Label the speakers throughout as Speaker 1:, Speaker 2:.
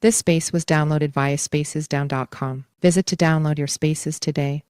Speaker 1: This space was downloaded via spacesdown.com. Visit to download your spaces today.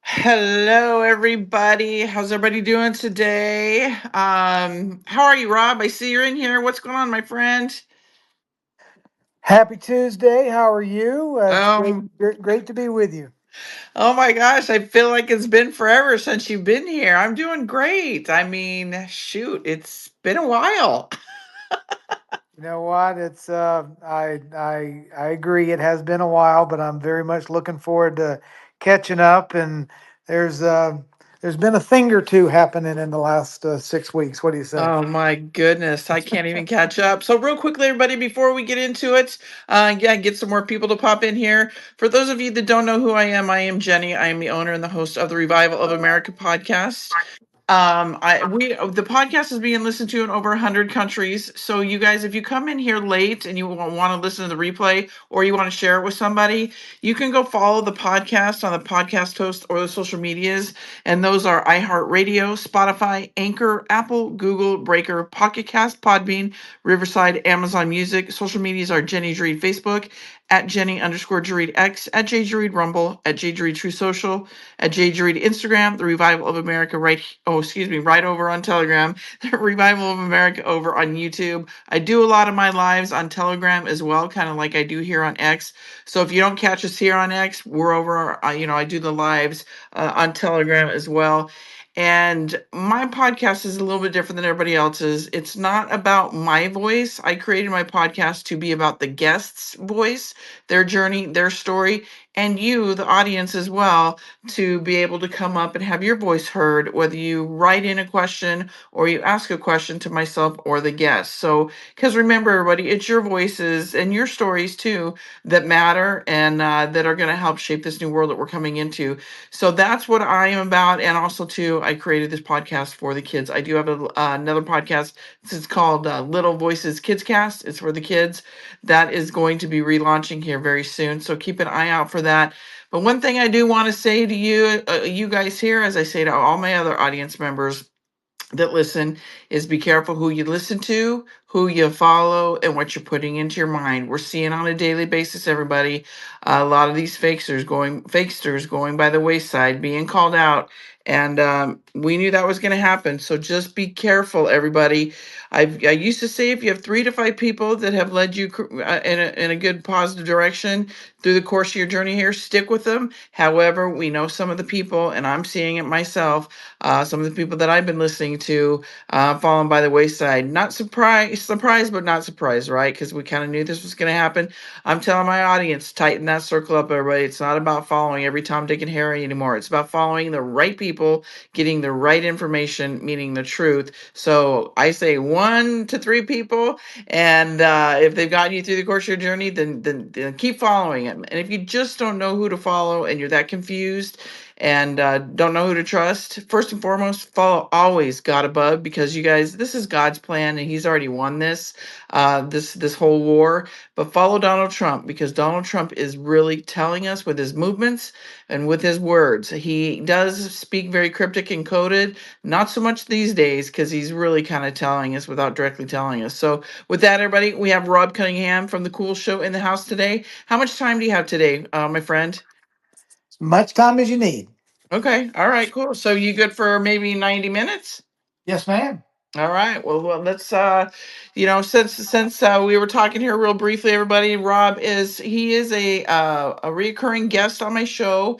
Speaker 2: Hello, everybody. How's everybody doing today? How are you, Rob? I see you're in here. What's going on, my friend?
Speaker 3: Happy Tuesday. How are you? It's
Speaker 2: Um,
Speaker 3: great to be with you.
Speaker 2: oh my gosh, I feel like it's been forever since you've been here. I'm doing great. I mean, shoot, it's been a while.
Speaker 3: You know what? It's I agree. It has been a while, but I'm very much looking forward to catching up. And there's uh, there's been a thing or two happening in the last 6 weeks. What do you say?
Speaker 2: Oh my goodness, I can't even catch up. So, real quickly, everybody, before we get into it, yeah, get some more people to pop in here. For those of you that don't know who I am Jenny. I am the owner and the host of the Revival of America podcast. The podcast is being listened to in over 100 countries. So you guys, if you come in here late and you want to listen to the replay or you want to share it with somebody, you can go follow the podcast on the podcast host or the social medias, and those are iHeartRadio, Spotify, Anchor, Apple, Google, Breaker, Pocket Cast, Podbean, Riverside, Amazon Music. Social medias are Jenny Dreed Facebook, at Jenny_Dreed X, at JDreed Rumble, at JDreed True Social, at JDreed Instagram, the Revival of America right over on Telegram, the Revival of America over on YouTube. I do a lot of my lives on Telegram as well, kind of like I do here on X. So if you don't catch us here on X, we're over, I do the lives on Telegram as well. And my podcast is a little bit different than everybody else's. It's not about my voice. I created my podcast to be about the guest's voice, their journey, their story, and you, the audience, as well, to be able to come up and have your voice heard, whether you write in a question or you ask a question to myself or the guest. So, because remember, everybody, it's your voices and your stories too that matter and that are going to help shape this new world that we're coming into. So that's what I am about. And also, too, I created this podcast for the kids. I do have another podcast. This is called Little Voices Kids Cast. It's for the kids. That is going to be relaunching here very soon. So keep an eye out for that. But one thing I do want to say to you, you guys here, as I say to all my other audience members that listen, is be careful who you listen to, who you follow, and what you're putting into your mind. We're seeing on a daily basis, everybody, a lot of these fakesters going by the wayside, being called out. And we knew that was going to happen. So just be careful, everybody. I used to say if you have 3 to 5 people that have led you in a good positive direction through the course of your journey here, stick with them. However, we know some of the people, and I'm seeing it myself, some of the people that I've been listening to fallen by the wayside. Not surprised, but not surprised, right? Because we kind of knew this was going to happen. I'm telling my audience, tighten that circle up, everybody. It's not about following every Tom, Dick, and Harry anymore. It's about following the right people, getting the right information, meaning the truth. So I say 1 to 3 people, and if they've gotten you through the course of your journey, then keep following them. And if you just don't know who to follow and you're that confused and don't know who to trust, first and foremost, follow always God above, because you guys, this is God's plan, and He's already won this whole war. But follow Donald Trump, because Donald Trump is really telling us with his movements and with his words. He does speak very cryptic and coded, not so much these days, because he's really kind of telling us without directly telling us. So with that, everybody, we have Rob Cunningham from the Kwul Show in the house today. How much time do you have today, my friend?
Speaker 3: As much time as you need.
Speaker 2: Okay, all right, cool. So you good for maybe 90 minutes?
Speaker 3: Yes, ma'am.
Speaker 2: All right. Well, let's since we were talking here real briefly, everybody, Rob is a recurring guest on my show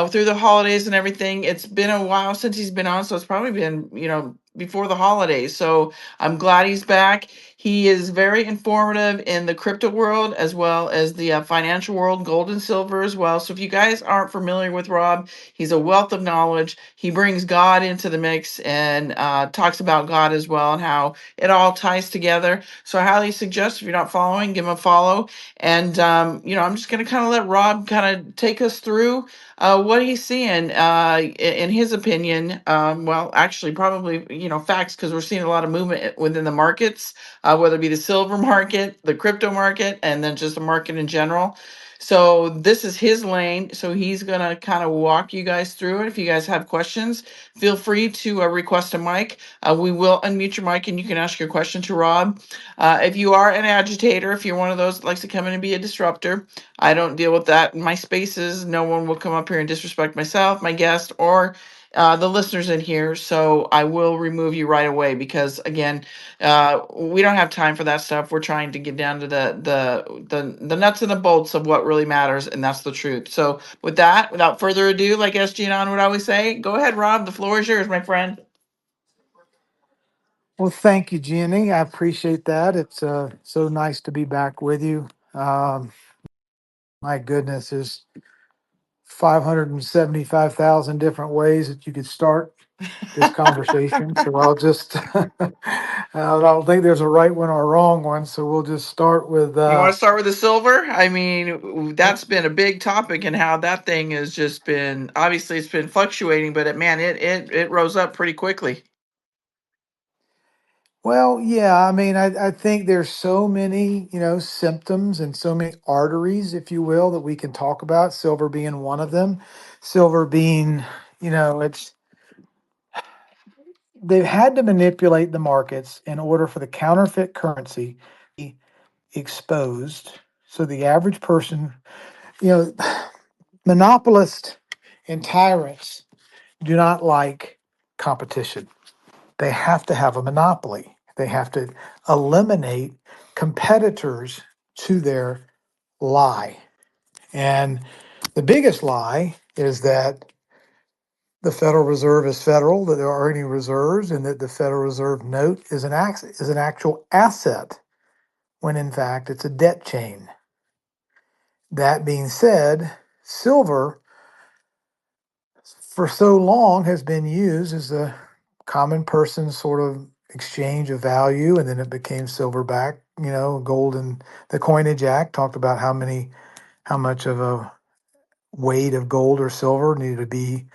Speaker 2: through the holidays and everything. It's been a while since he's been on, so it's probably been, before the holidays. So I'm glad he's back. He is very informative in the crypto world as well as the financial world, gold and silver as well. So if you guys aren't familiar with Rob, he's a wealth of knowledge. He brings God into the mix and talks about God as well and how it all ties together. So I highly suggest, if you're not following, give him a follow. And I'm just going to kind of let Rob kind of take us through what he's seeing in his opinion. Well, actually, probably facts, because we're seeing a lot of movement within the markets, whether it be the silver market, the crypto market, and then just the market in general. So this is his lane. So he's going to kind of walk you guys through it. If you guys have questions, feel free to request a mic. We will unmute your mic and you can ask your question to Rob. If you are an agitator, if you're one of those that likes to come in and be a disruptor, I don't deal with that in my spaces. No one will come up here and disrespect myself, my guest, or the listeners in here. So I will remove you right away, because again, we don't have time for that stuff. We're trying to get down to the nuts and the bolts of what really matters, and that's the truth. So with that, without further ado, like SG and on would always say, go ahead, Rob. The floor is yours, my friend.
Speaker 3: Well, thank you, Jenny. I appreciate that. It's so nice to be back with you. My goodness, there's 575,000 different ways that you could start this conversation. So I'll just, I don't think there's a right one or a wrong one. So we'll just start with,
Speaker 2: You want to start with the silver? I mean, that's been a big topic, and how that thing has just been, obviously it's been fluctuating, but it rose up pretty quickly.
Speaker 3: well, yeah, I mean, I think there's so many, symptoms and so many arteries, if you will, that we can talk about, silver being one of them. Silver being, it's, they've had to manipulate the markets in order for the counterfeit currency to be exposed. So the average person, you know, monopolists and tyrants do not like competition. They have to have a monopoly. They have to eliminate competitors to their lie. And the biggest lie is that the Federal Reserve is federal, that there are any reserves, and that the Federal Reserve note is an actual asset, when in fact it's a debt chain. That being said, silver for so long has been used as a common person's sort of exchange of value, and then it became silverback. Gold and the Coinage Act talked about how much of a weight of gold or silver needed to be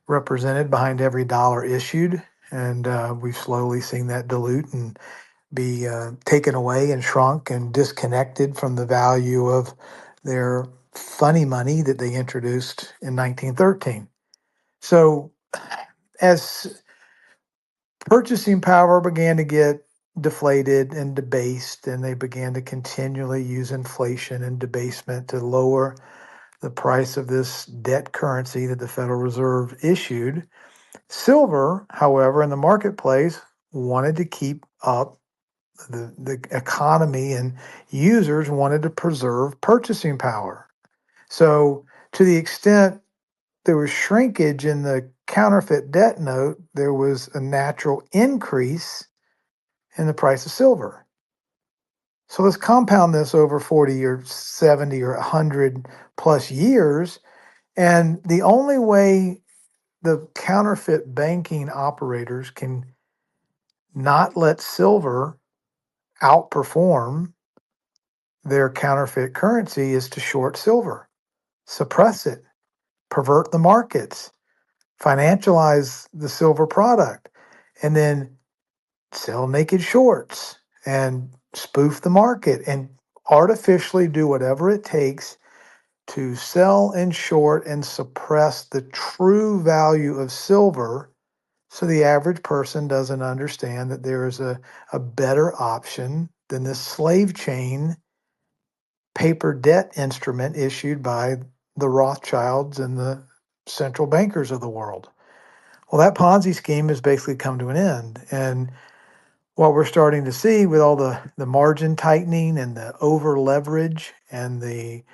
Speaker 3: represented behind every dollar issued, and we've slowly seen that dilute and be taken away and shrunk and disconnected from the value of their funny money that they introduced in 1913. So as purchasing power began to get deflated and debased, and they began to continually use inflation and debasement to lower the price of this debt currency that the Federal Reserve issued, Silver, however, in the marketplace wanted to keep up. The economy and users wanted to preserve purchasing power. So, to the extent there was shrinkage in the counterfeit debt note, there was a natural increase in the price of silver. So let's compound this over 40 or 70 or 100 plus years. And the only way the counterfeit banking operators can not let silver outperform their counterfeit currency is to short silver, suppress it, pervert the markets, financialize the silver product, and then sell naked shorts and spoof the market and artificially do whatever it takes to sell and short and suppress the true value of silver, so the average person doesn't understand that there is a better option than this slave chain paper debt instrument issued by the Rothschilds and the central bankers of the world. Well, that Ponzi scheme has basically come to an end. And what we're starting to see with all the margin tightening and the over leverage and the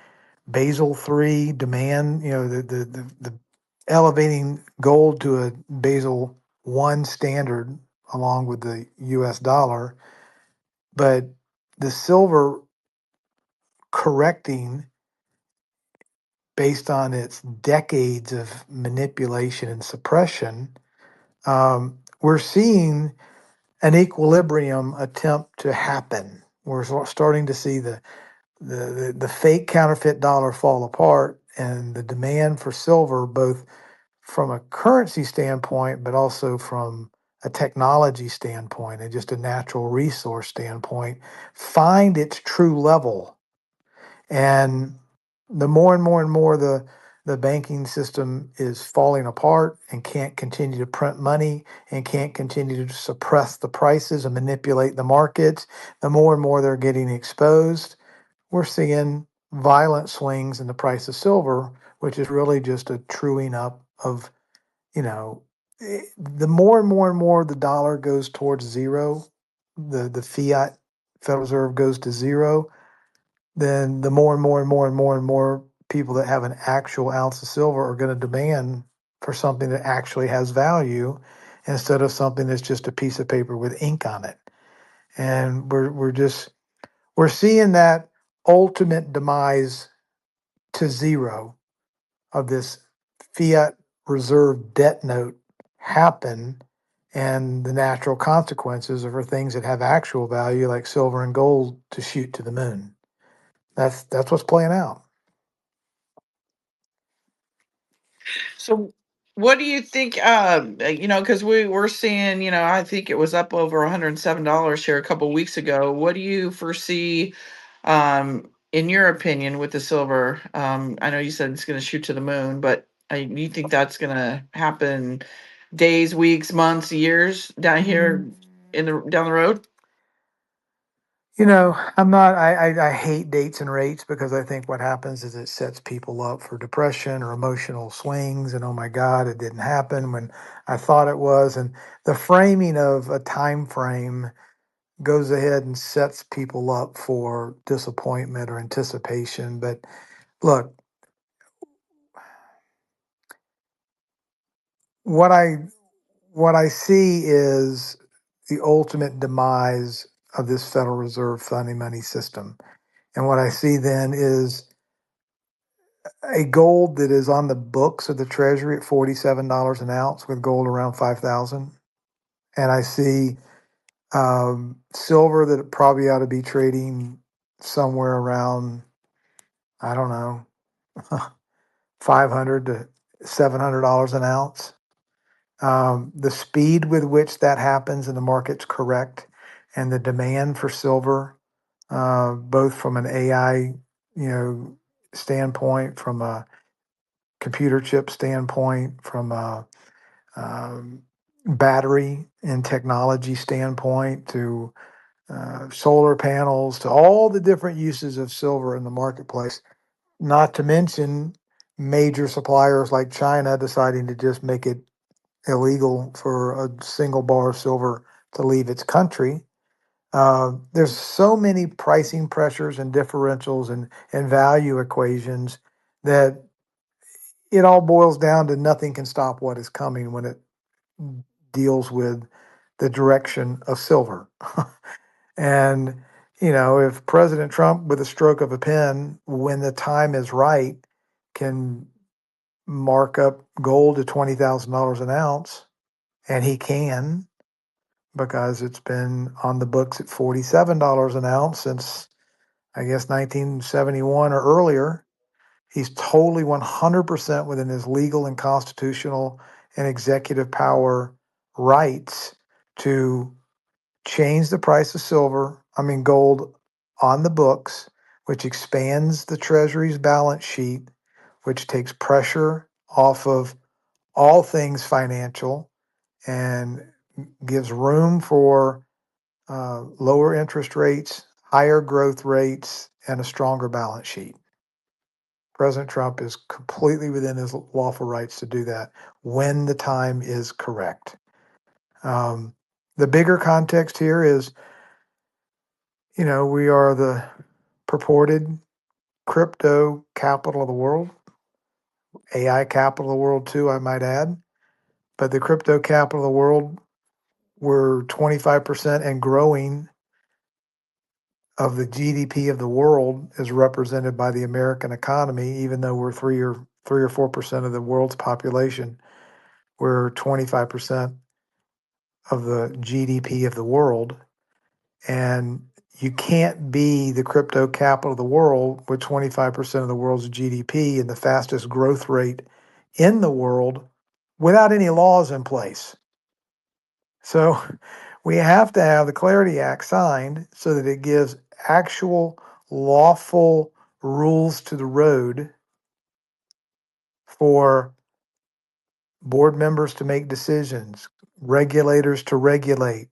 Speaker 3: Basel III demand, the elevating gold to a Basel I standard along with the US dollar, but the silver correcting based on its decades of manipulation and suppression. We're seeing an equilibrium attempt to happen. We're starting to see the fake counterfeit dollar fall apart, and the demand for silver, both from a currency standpoint, but also from a technology standpoint and just a natural resource standpoint, find its true level. And the more and more and more the banking system is falling apart and can't continue to print money and can't continue to suppress the prices and manipulate the markets, the more and more they're getting exposed. We're seeing violent swings in the price of silver, which is really just a truing up of, the more and more and more the dollar goes towards zero, the fiat Federal Reserve goes to zero, then the more and more and more and more and more people that have an actual ounce of silver are going to demand for something that actually has value instead of something that's just a piece of paper with ink on it. And we're seeing that ultimate demise to zero of this fiat reserve debt note happen, and the natural consequences are for things that have actual value like silver and gold to shoot to the moon. That's what's playing out.
Speaker 2: So what do you think, because we're seeing, I think it was up over $107 here a couple weeks ago. What do you foresee, in your opinion, with the silver? I know you said it's going to shoot to the moon, but you think that's going to happen days, weeks, months, years down here down the road?
Speaker 3: I hate dates and rates because I think what happens is it sets people up for depression or emotional swings. And oh my God, it didn't happen when I thought it was. And the framing of a time frame goes ahead and sets people up for disappointment or anticipation. But look, what I what I see is the ultimate demise of this Federal Reserve funding money system. And what I see then is a gold that is on the books of the Treasury at $47 an ounce with gold around 5,000. And I see silver that probably ought to be trading somewhere around, I don't know, 500 to $700 an ounce. The speed with which that happens and the market's correct, and the demand for silver, both from an AI, standpoint, from a computer chip standpoint, from a battery and technology standpoint, to solar panels, to all the different uses of silver in the marketplace, not to mention major suppliers like China deciding to just make it illegal for a single bar of silver to leave its country. There's so many pricing pressures and differentials and value equations that it all boils down to nothing can stop what is coming when it deals with the direction of silver. And, if President Trump, with a stroke of a pen, when the time is right, can mark up gold to $20,000 an ounce, and he can, because it's been on the books at $47 an ounce since, I guess, 1971 or earlier. He's totally 100% within his legal and constitutional and executive power rights to change the price of gold on the books, which expands the Treasury's balance sheet, which takes pressure off of all things financial and gives room for lower interest rates, higher growth rates, and a stronger balance sheet. President Trump is completely within his lawful rights to do that when the time is correct. The bigger context here is, we are the purported crypto capital of the world, AI capital of the world too, I might add. But the crypto capital of the world, we're 25% and growing of the GDP of the world is represented by the American economy, even though we're 3 or 4% of the world's population. We're 25% of the GDP of the world. And you can't be the crypto capital of the world with 25% of the world's GDP and the fastest growth rate in the world without any laws in place. So we have to have the Clarity Act signed so that it gives actual lawful rules to the road for board members to make decisions, regulators to regulate,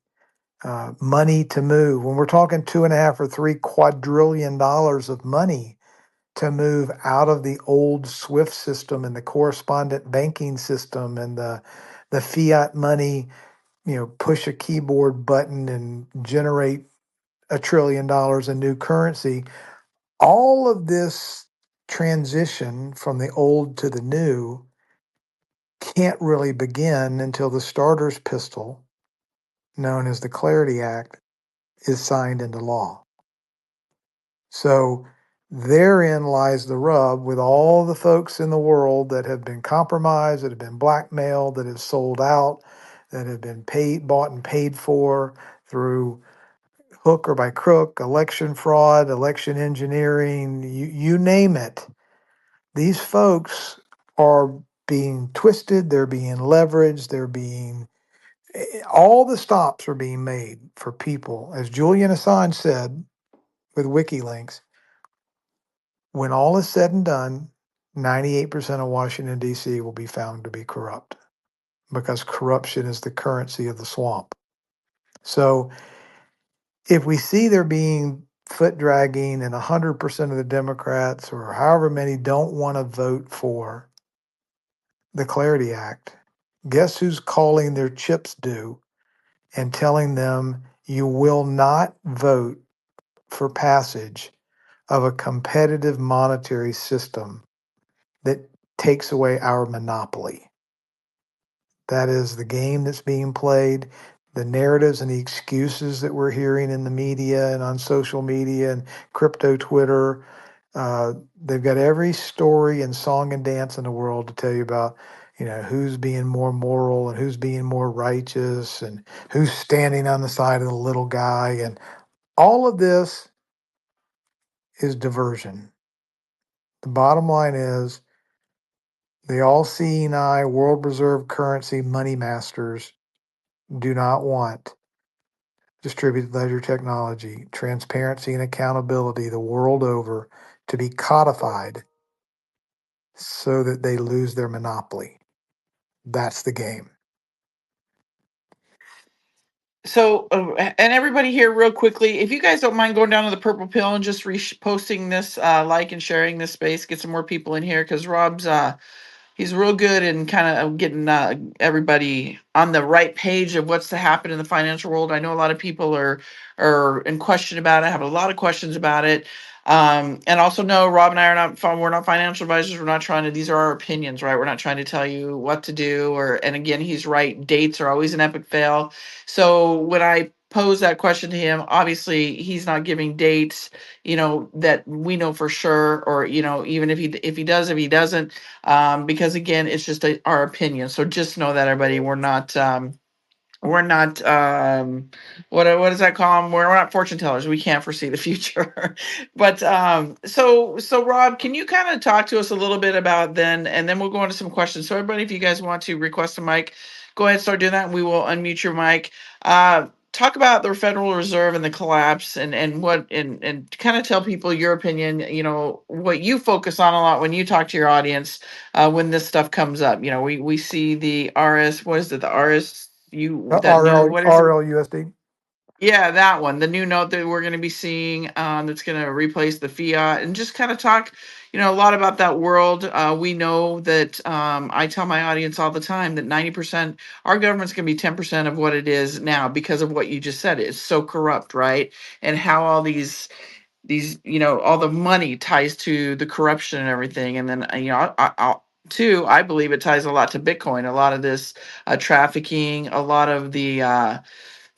Speaker 3: money to move. When we're talking 2.5 or $3 quadrillion of money to move out of the old SWIFT system and the correspondent banking system and the fiat money, push a keyboard button and generate $1 trillion in new currency. All of this transition from the old to the new can't really begin until the starter's pistol, known as the Clarity Act, is signed into law. So therein lies the rub with all the folks in the world that have been compromised, that have been blackmailed, that have sold out, that have been bought and paid for through hook or by crook, election fraud, election engineering, you name it. These folks are being twisted, they're being leveraged, all the stops are being made for people. As Julian Assange said with WikiLeaks, when all is said and done, 98% of Washington, D.C. will be found to be corrupt because corruption is the currency of the swamp. So if we see there being foot dragging and 100% of the Democrats or however many don't want to vote for the Clarity Act, guess who's calling their chips due and telling them you will not vote for passage of a competitive monetary system that takes away our monopoly. That is the game that's being played. The narratives and the excuses that we're hearing in the media and on social media and crypto Twitter. They've got every story and song and dance in the world to tell you about, who's being more moral and who's being more righteous and who's standing on the side of the little guy. And all of this is diversion. The bottom line is the all-seeing eye, world reserve currency money masters do not want distributed ledger technology, transparency and accountability the world over to be codified so that they lose their monopoly. That's the game.
Speaker 2: So, and everybody here, real quickly, if you guys don't mind going down to the purple pill and just posting this, like and sharing this space, get some more people in here, because Rob's he's real good in kind of getting everybody on the right page of what's to happen in the financial world. I know a lot of people are in question about it, have a lot of questions about it. And also know Rob and I are we're not financial advisors. We're not trying to, these are our opinions, right? We're not trying to tell you what to do and again, he's right. Dates are always an epic fail. So when I pose that question to him, obviously he's not giving dates, that we know for sure, or, even if he does, if he doesn't, because again, it's just our opinion. So just know that everybody, we're not what does that call them? We're not fortune tellers. We can't foresee the future. But so Rob, can you kind of talk to us a little bit about then, and then we'll go into some questions. So everybody, if you guys want to request a mic, go ahead and start doing that, and we will unmute your mic. Talk about the Federal Reserve and the collapse, and kind of tell people your opinion. What you focus on a lot when you talk to your audience, when this stuff comes up. We see the RS. What is it? The RS. That new, what is it?
Speaker 3: RLUSD.
Speaker 2: Yeah, that one, the new note that we're going to be seeing, that's going to replace the fiat, and just kind of talk, a lot about that world. We know that, I tell my audience all the time that 90%, our government's going to be 10% of what it is now because of what you just said. It's so corrupt, right? And how all these, all the money ties to the corruption and everything. And then, too, I believe it ties a lot to Bitcoin, a lot of this trafficking, a lot of the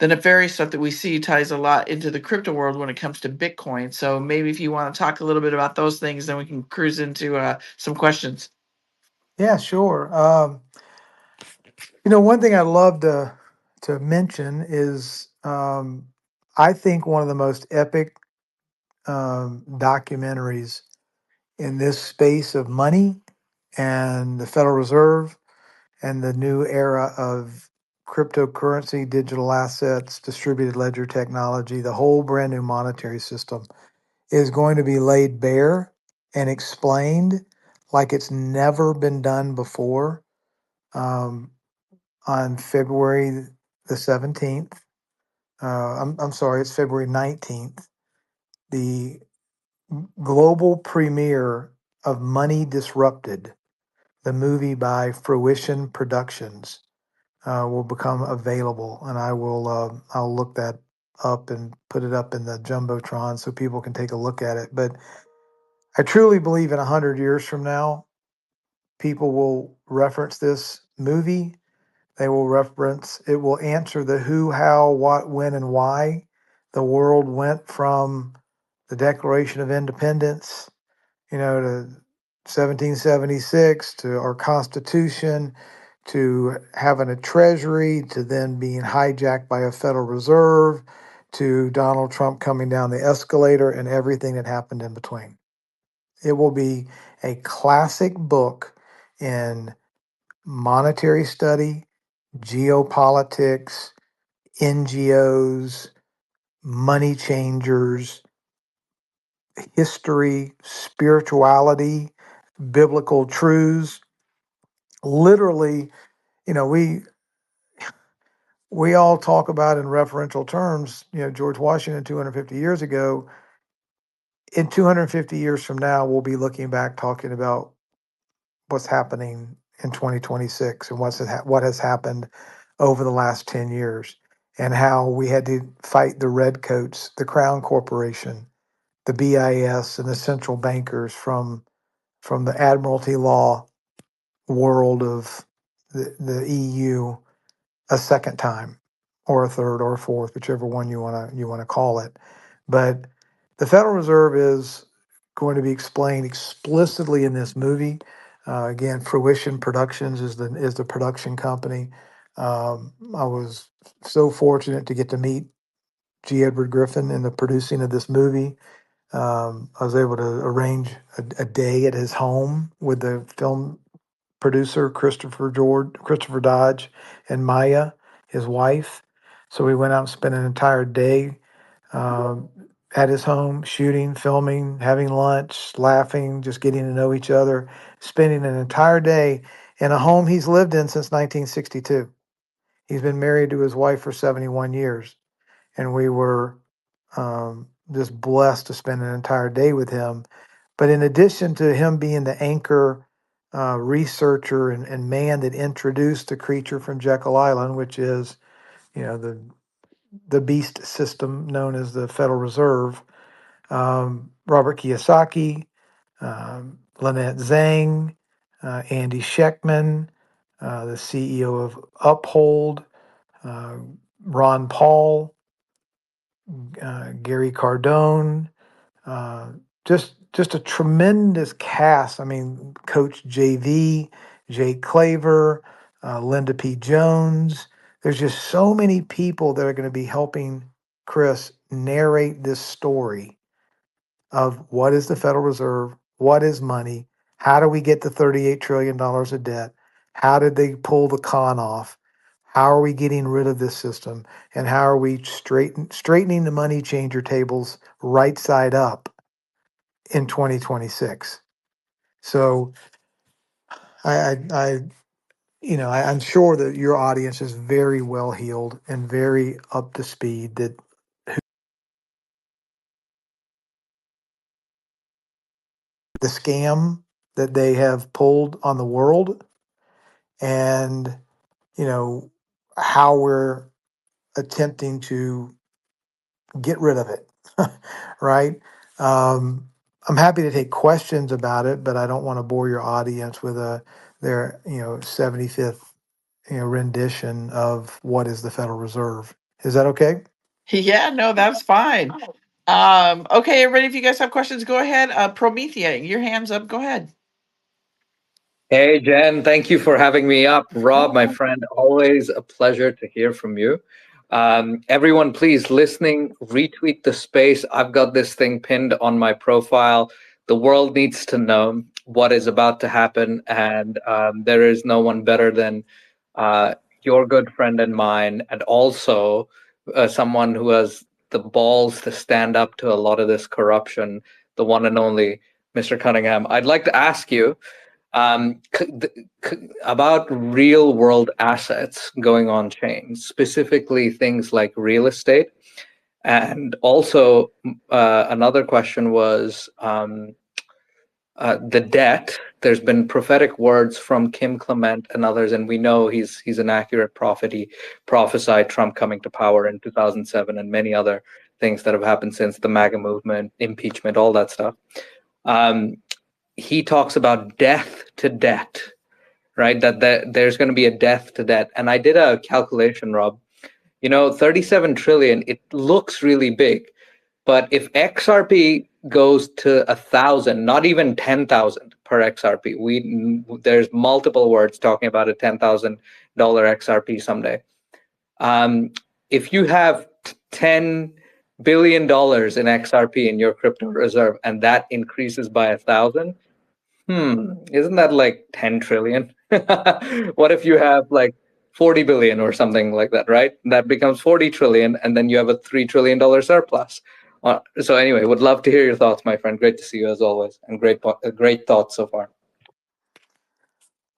Speaker 2: nefarious stuff that we see ties a lot into the crypto world when it comes to Bitcoin. So maybe if you want to talk a little bit about those things, then we can cruise into some questions.
Speaker 3: Yeah, sure. One thing I love to mention is I think one of the most epic documentaries in this space of money and the Federal Reserve and the new era of cryptocurrency, digital assets, distributed ledger technology, the whole brand new monetary system is going to be laid bare and explained like it's never been done before, on February the 17th. I'm sorry, it's February 19th. The global premiere of Money Disrupted, the movie by Fruition Productions, will become available, and I'll look that up and put it up in the jumbotron so people can take a look at it. But I truly believe in 100 years from now, people will reference this movie. They will reference it. Will answer the who, how, what, when, and why the world went from the Declaration of Independence, to 1776, to our Constitution, to having a treasury, to then being hijacked by a Federal Reserve, to Donald Trump coming down the escalator, and everything that happened in between. It will be a classic book in monetary study, geopolitics, NGOs, money changers, history, spirituality, biblical truths. Literally, you know, we we all talk about in referential terms, George Washington 250 years ago. In 250 years from now, we'll be looking back talking about what's happening in 2026 and what has happened over the last 10 years, and how we had to fight the redcoats, the Crown Corporation, the BIS, and the central bankers from the Admiralty law world of the EU a second time, or a third, or a fourth, whichever one you want to call it. But the Federal Reserve is going to be explained explicitly in this movie. Again, Fruition Productions is the production company. I was so fortunate to get to meet G. Edward Griffin in the producing of this movie. I was able to arrange a day at his home with the film producer Christopher Dodge, and Maya, his wife. So we went out and spent an entire day um, at his home, shooting, filming, having lunch, laughing, just getting to know each other, spending an entire day in a home he's lived in since 1962. He's been married to his wife for 71 years, and we were just blessed to spend an entire day with him. But in addition to him being the anchor researcher and man that introduced the creature from Jekyll Island, which is, the beast system known as the Federal Reserve. Robert Kiyosaki, Lynette Zhang, Andy Schectman, the CEO of Uphold, uh, Ron Paul, Gary Cardone, uh, just a tremendous cast. I mean, Coach JV, Jake Claver, Linda P. Jones. There's just so many people that are going to be helping Chris narrate this story of what is the Federal Reserve, what is money, how do we get to $38 trillion of debt, how did they pull the con off, how are we getting rid of this system, and how are we straightening the money changer tables right side up in 2026. So I I'm sure that your audience is very well heeled and very up to speed that the scam that they have pulled on the world, and how we're attempting to get rid of it. Right. I'm happy to take questions about it, but I don't want to bore your audience with their 75th rendition of what is the Federal Reserve. Is that okay?
Speaker 2: Yeah, no, that's fine. Okay, everybody, if you guys have questions, go ahead. Promethea, your hand's up. Go ahead.
Speaker 4: Hey, Jen, thank you for having me up. Rob, my friend, always a pleasure to hear from you. Everyone, please, listening, retweet the space. I've got this thing pinned on my profile. The world needs to know what is about to happen, and there is no one better than your good friend and mine, and also someone who has the balls to stand up to a lot of this corruption, the one and only Mr. Cunningham. I'd like to ask you, about real world assets going on chain, specifically things like real estate. And also, another question was the debt. There's been prophetic words from Kim Clement and others, and we know he's an accurate prophet. He prophesied Trump coming to power in 2007 and many other things that have happened since the MAGA movement, impeachment, all that stuff. He talks about death to debt, right? That there's going to be a death to debt. And I did a calculation, Rob. 37 trillion, it looks really big. But if XRP goes to 1,000, not even 10,000 per XRP, there's multiple words talking about a $10,000 XRP someday. If you have $10 billion in XRP in your crypto reserve and that increases by 1,000, isn't that like 10 trillion? What if you have like 40 billion or something like that, right? That becomes 40 trillion, and then you have a $3 trillion surplus. So anyway, would love to hear your thoughts, my friend. Great to see you as always, and great thoughts so far.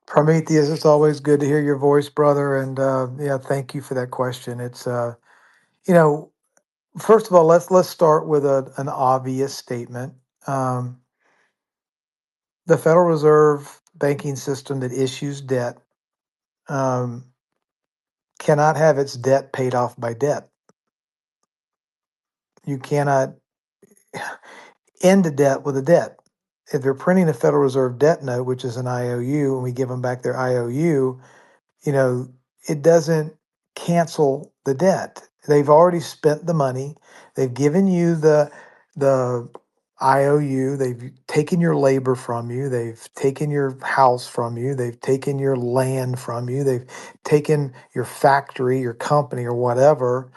Speaker 3: Prometheus, it's always good to hear your voice, brother. And thank you for that question. It's first of all, let's start with an obvious statement. The Federal Reserve banking system that issues debt cannot have its debt paid off by debt. You cannot end a debt with a debt. If they're printing a Federal Reserve debt note, which is an IOU, and we give them back their IOU, it doesn't cancel the debt. They've already spent the money. They've given you the IOU. They've taken your labor from you. They've taken your house from you. They've taken your land from you. They've taken your factory, your company, or whatever.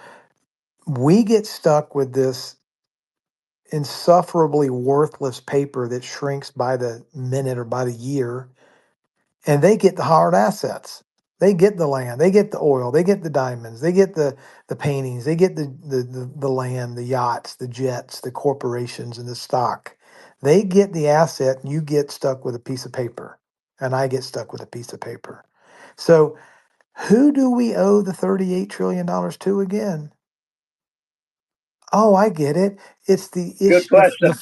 Speaker 3: We get stuck with this insufferably worthless paper that shrinks by the minute or by the year, and they get the hard assets. They get the land, they get the oil, they get the diamonds, they get the paintings, they get the land, the yachts, the jets, the corporations, and the stock. They get the asset, and you get stuck with a piece of paper, and I get stuck with a piece of paper. So who do we owe the $38 trillion to again? Oh, I get it. It's the
Speaker 4: Good
Speaker 3: issue,
Speaker 4: question.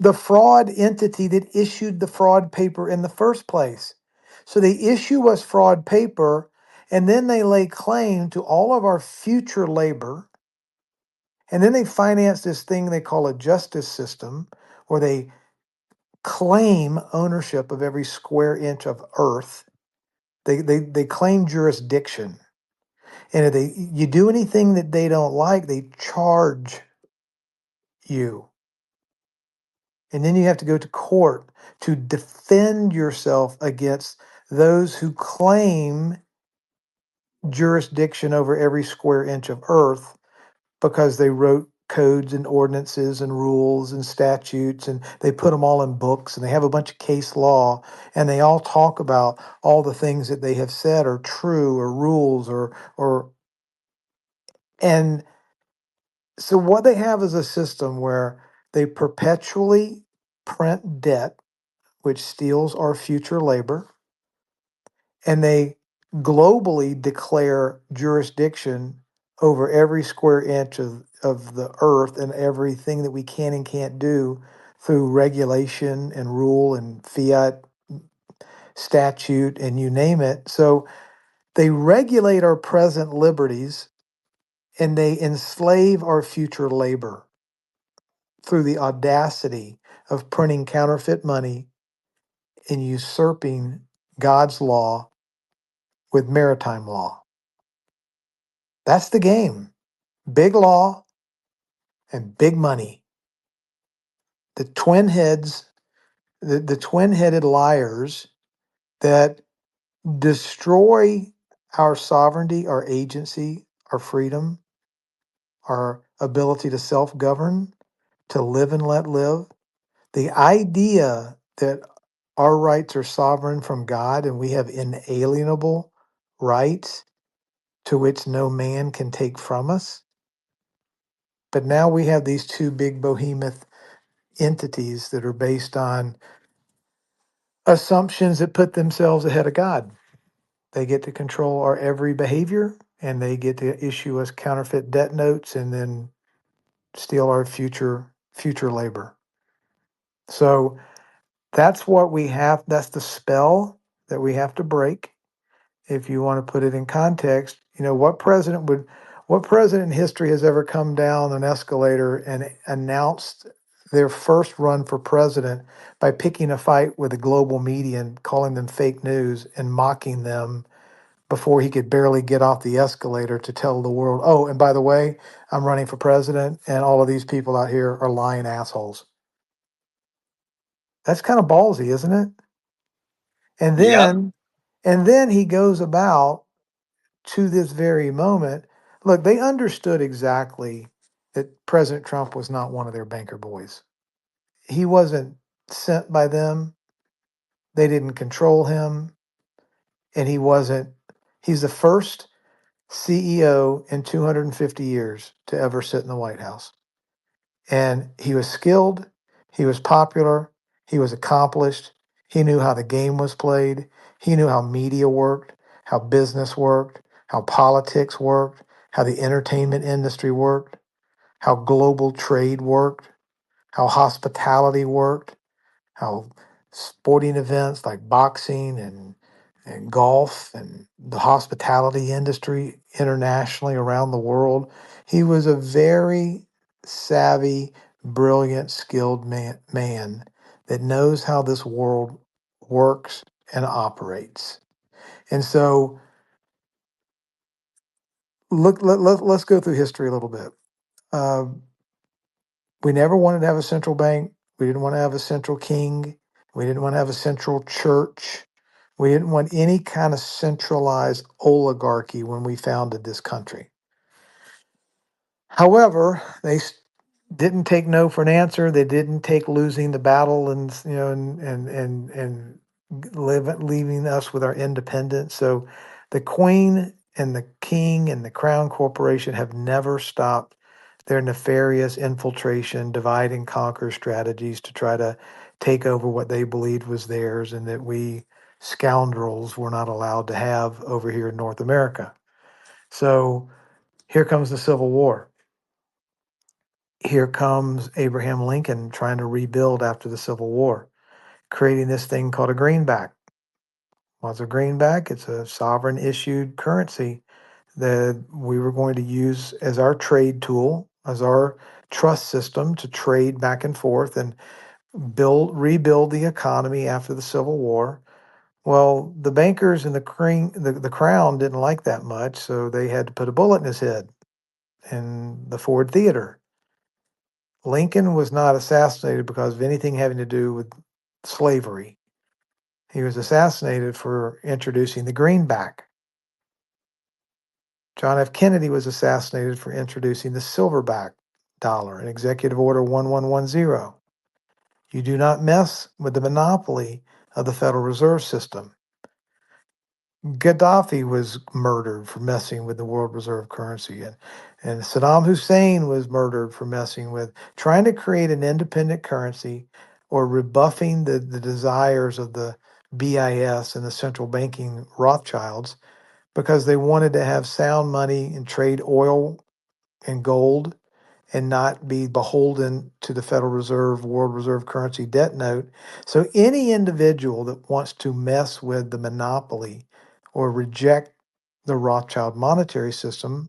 Speaker 3: the fraud entity that issued the fraud paper in the first place. So they issue us fraud paper, and then they lay claim to all of our future labor, and then they finance this thing they call a justice system, where they claim ownership of every square inch of earth. They claim jurisdiction, and if you do anything that they don't like, they charge you. And then you have to go to court to defend yourself against those who claim jurisdiction over every square inch of earth because they wrote codes and ordinances and rules and statutes, and they put them all in books, and they have a bunch of case law, and they all talk about all the things that they have said are true or rules or and so what they have is a system where they perpetually print debt, which steals our future labor, and they globally declare jurisdiction over every square inch of the earth and everything that we can and can't do through regulation and rule and fiat statute and you name it. So they regulate our present liberties and they enslave our future labor through the audacity of printing counterfeit money and usurping God's law with maritime law. That's the game. Big law and big money. The twin heads, the twin-headed liars that destroy our sovereignty, our agency, our freedom, our ability to self-govern, to live and let live. The idea that our rights are sovereign from God and we have inalienable rights to which no man can take from us. But now we have these two big behemoth entities that are based on assumptions that put themselves ahead of God. They get to control our every behavior, and they get to issue us counterfeit debt notes and then steal our future labor. So that's what we have. That's the spell that we have to break. If you want to put it in context, what president in history has ever come down an escalator and announced their first run for president by picking a fight with the global media and calling them fake news and mocking them before he could barely get off the escalator to tell the world, oh, and by the way, I'm running for president and all of these people out here are lying assholes. That's kind of ballsy, isn't it? And
Speaker 4: Yep.
Speaker 3: then he goes about to this very moment. Look, they understood exactly that President Trump was not one of their banker boys. He wasn't sent by them. They didn't control him. And he's the first CEO in 250 years to ever sit in the White House. And he was skilled, he was popular, he was accomplished, he knew how the game was played, he knew how media worked, how business worked, how politics worked, how the entertainment industry worked, how global trade worked, how hospitality worked, how sporting events like boxing and golf and the hospitality industry internationally around the world. He was a very savvy, brilliant, skilled man that knows how this world works and operates. And so let's go through history a little bit. Uh, we never wanted to have a central bank. We didn't want to have a central king. We didn't want to have a central church. We didn't want any kind of centralized oligarchy when we founded this country. However, didn't take no for an answer. They didn't take losing the battle and leaving us with our independence. So the Queen and the King and the Crown Corporation have never stopped their nefarious infiltration, divide and conquer strategies to try to take over what they believed was theirs and that we scoundrels were not allowed to have over here in North America. So here comes the Civil War. here comes Abraham Lincoln trying to rebuild after the Civil War, creating this thing called a greenback. What's a greenback? It's a sovereign issued currency that we were going to use as our trade tool, as our trust system to trade back and forth and rebuild the economy after the Civil War. Well, the bankers and the crown didn't like that much, so they had to put a bullet in his head in the Ford Theater. Lincoln was not assassinated because of anything having to do with slavery. He was assassinated for introducing the greenback. John F. Kennedy was assassinated for introducing the silverback dollar in Executive Order 1110. You do not mess with the monopoly of the Federal Reserve System. Gaddafi was murdered for messing with the world reserve currency, and Saddam Hussein was murdered for messing with trying to create an independent currency or rebuffing the desires of the BIS and the central banking Rothschilds because they wanted to have sound money and trade oil and gold and not be beholden to the Federal Reserve World Reserve Currency debt note. So any individual that wants to mess with the monopoly or reject the Rothschild monetary system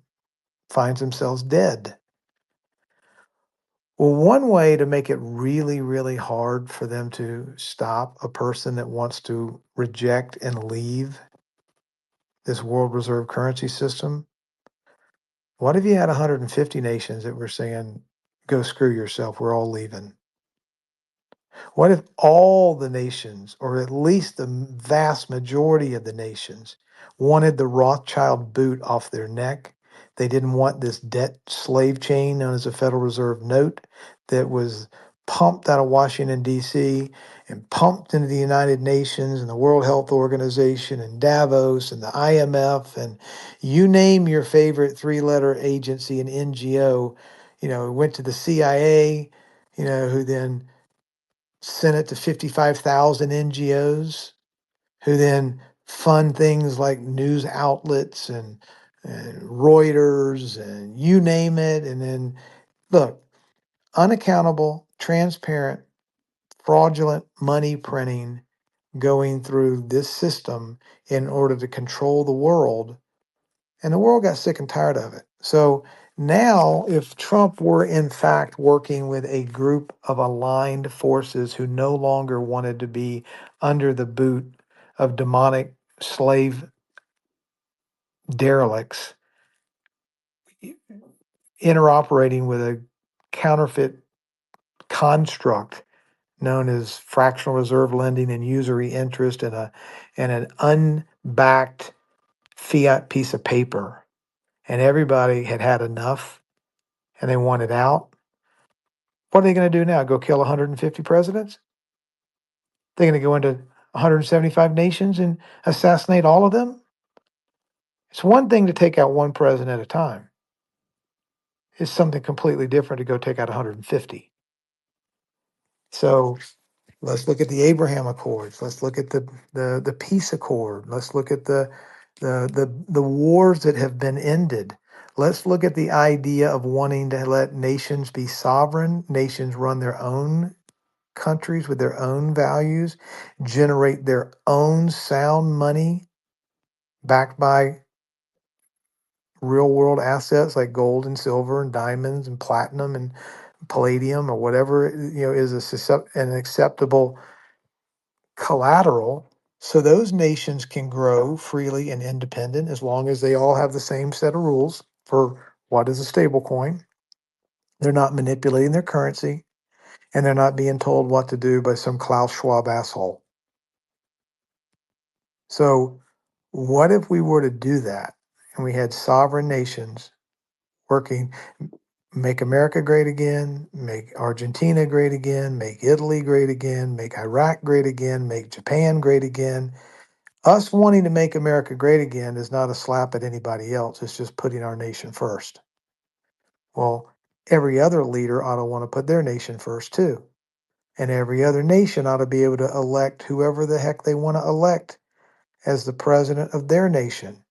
Speaker 3: finds themselves dead. Well, one way to make it really, really hard for them to stop a person that wants to reject and leave this world reserve currency system, what if you had 150 nations that were saying, go screw yourself, we're all leaving? What if all the nations, or at least the vast majority of the nations, wanted the Rothschild boot off their neck? They didn't want this debt slave chain known as the Federal Reserve note that was pumped out of Washington, D.C., and pumped into the United Nations and the World Health Organization and Davos and the IMF and you name your favorite three-letter agency and NGO. It went to the CIA, who then sent it to 55,000 NGOs who then fund things like news outlets and Reuters and you name it. And then, look, unaccountable, transparent, fraudulent money printing going through this system in order to control the world. And the world got sick and tired of it. So now, if Trump were in fact working with a group of aligned forces who no longer wanted to be under the boot of demonic slave derelicts, interoperating with a counterfeit construct known as fractional reserve lending and usury interest and an unbacked fiat piece of paper, and everybody had had enough and they wanted out. What are they going to do now? Go kill 150 presidents? They're going to go into 175 nations and assassinate all of them? It's one thing to take out one president at a time. It's something completely different to go take out 150. So let's look at the Abraham Accords. Let's look at the peace accord. Let's look at the wars that have been ended. Let's look at the idea of wanting to let nations be sovereign, nations run their own countries with their own values, generate their own sound money backed by real world assets like gold and silver and diamonds and platinum and palladium or whatever is an acceptable collateral, so those nations can grow freely and independent as long as they all have the same set of rules for what is a stable coin. They're not manipulating their currency, and they're not being told what to do by some Klaus Schwab asshole. So what if we were to do that and we had sovereign nations working, make America great again, make Argentina great again, make Italy great again, make Iraq great again, make Japan great again. Us wanting to make America great again is not a slap at anybody else. It's just putting our nation first. Well, every other leader ought to want to put their nation first too. And every other nation ought to be able to elect whoever the heck they want to elect as the president of their nation,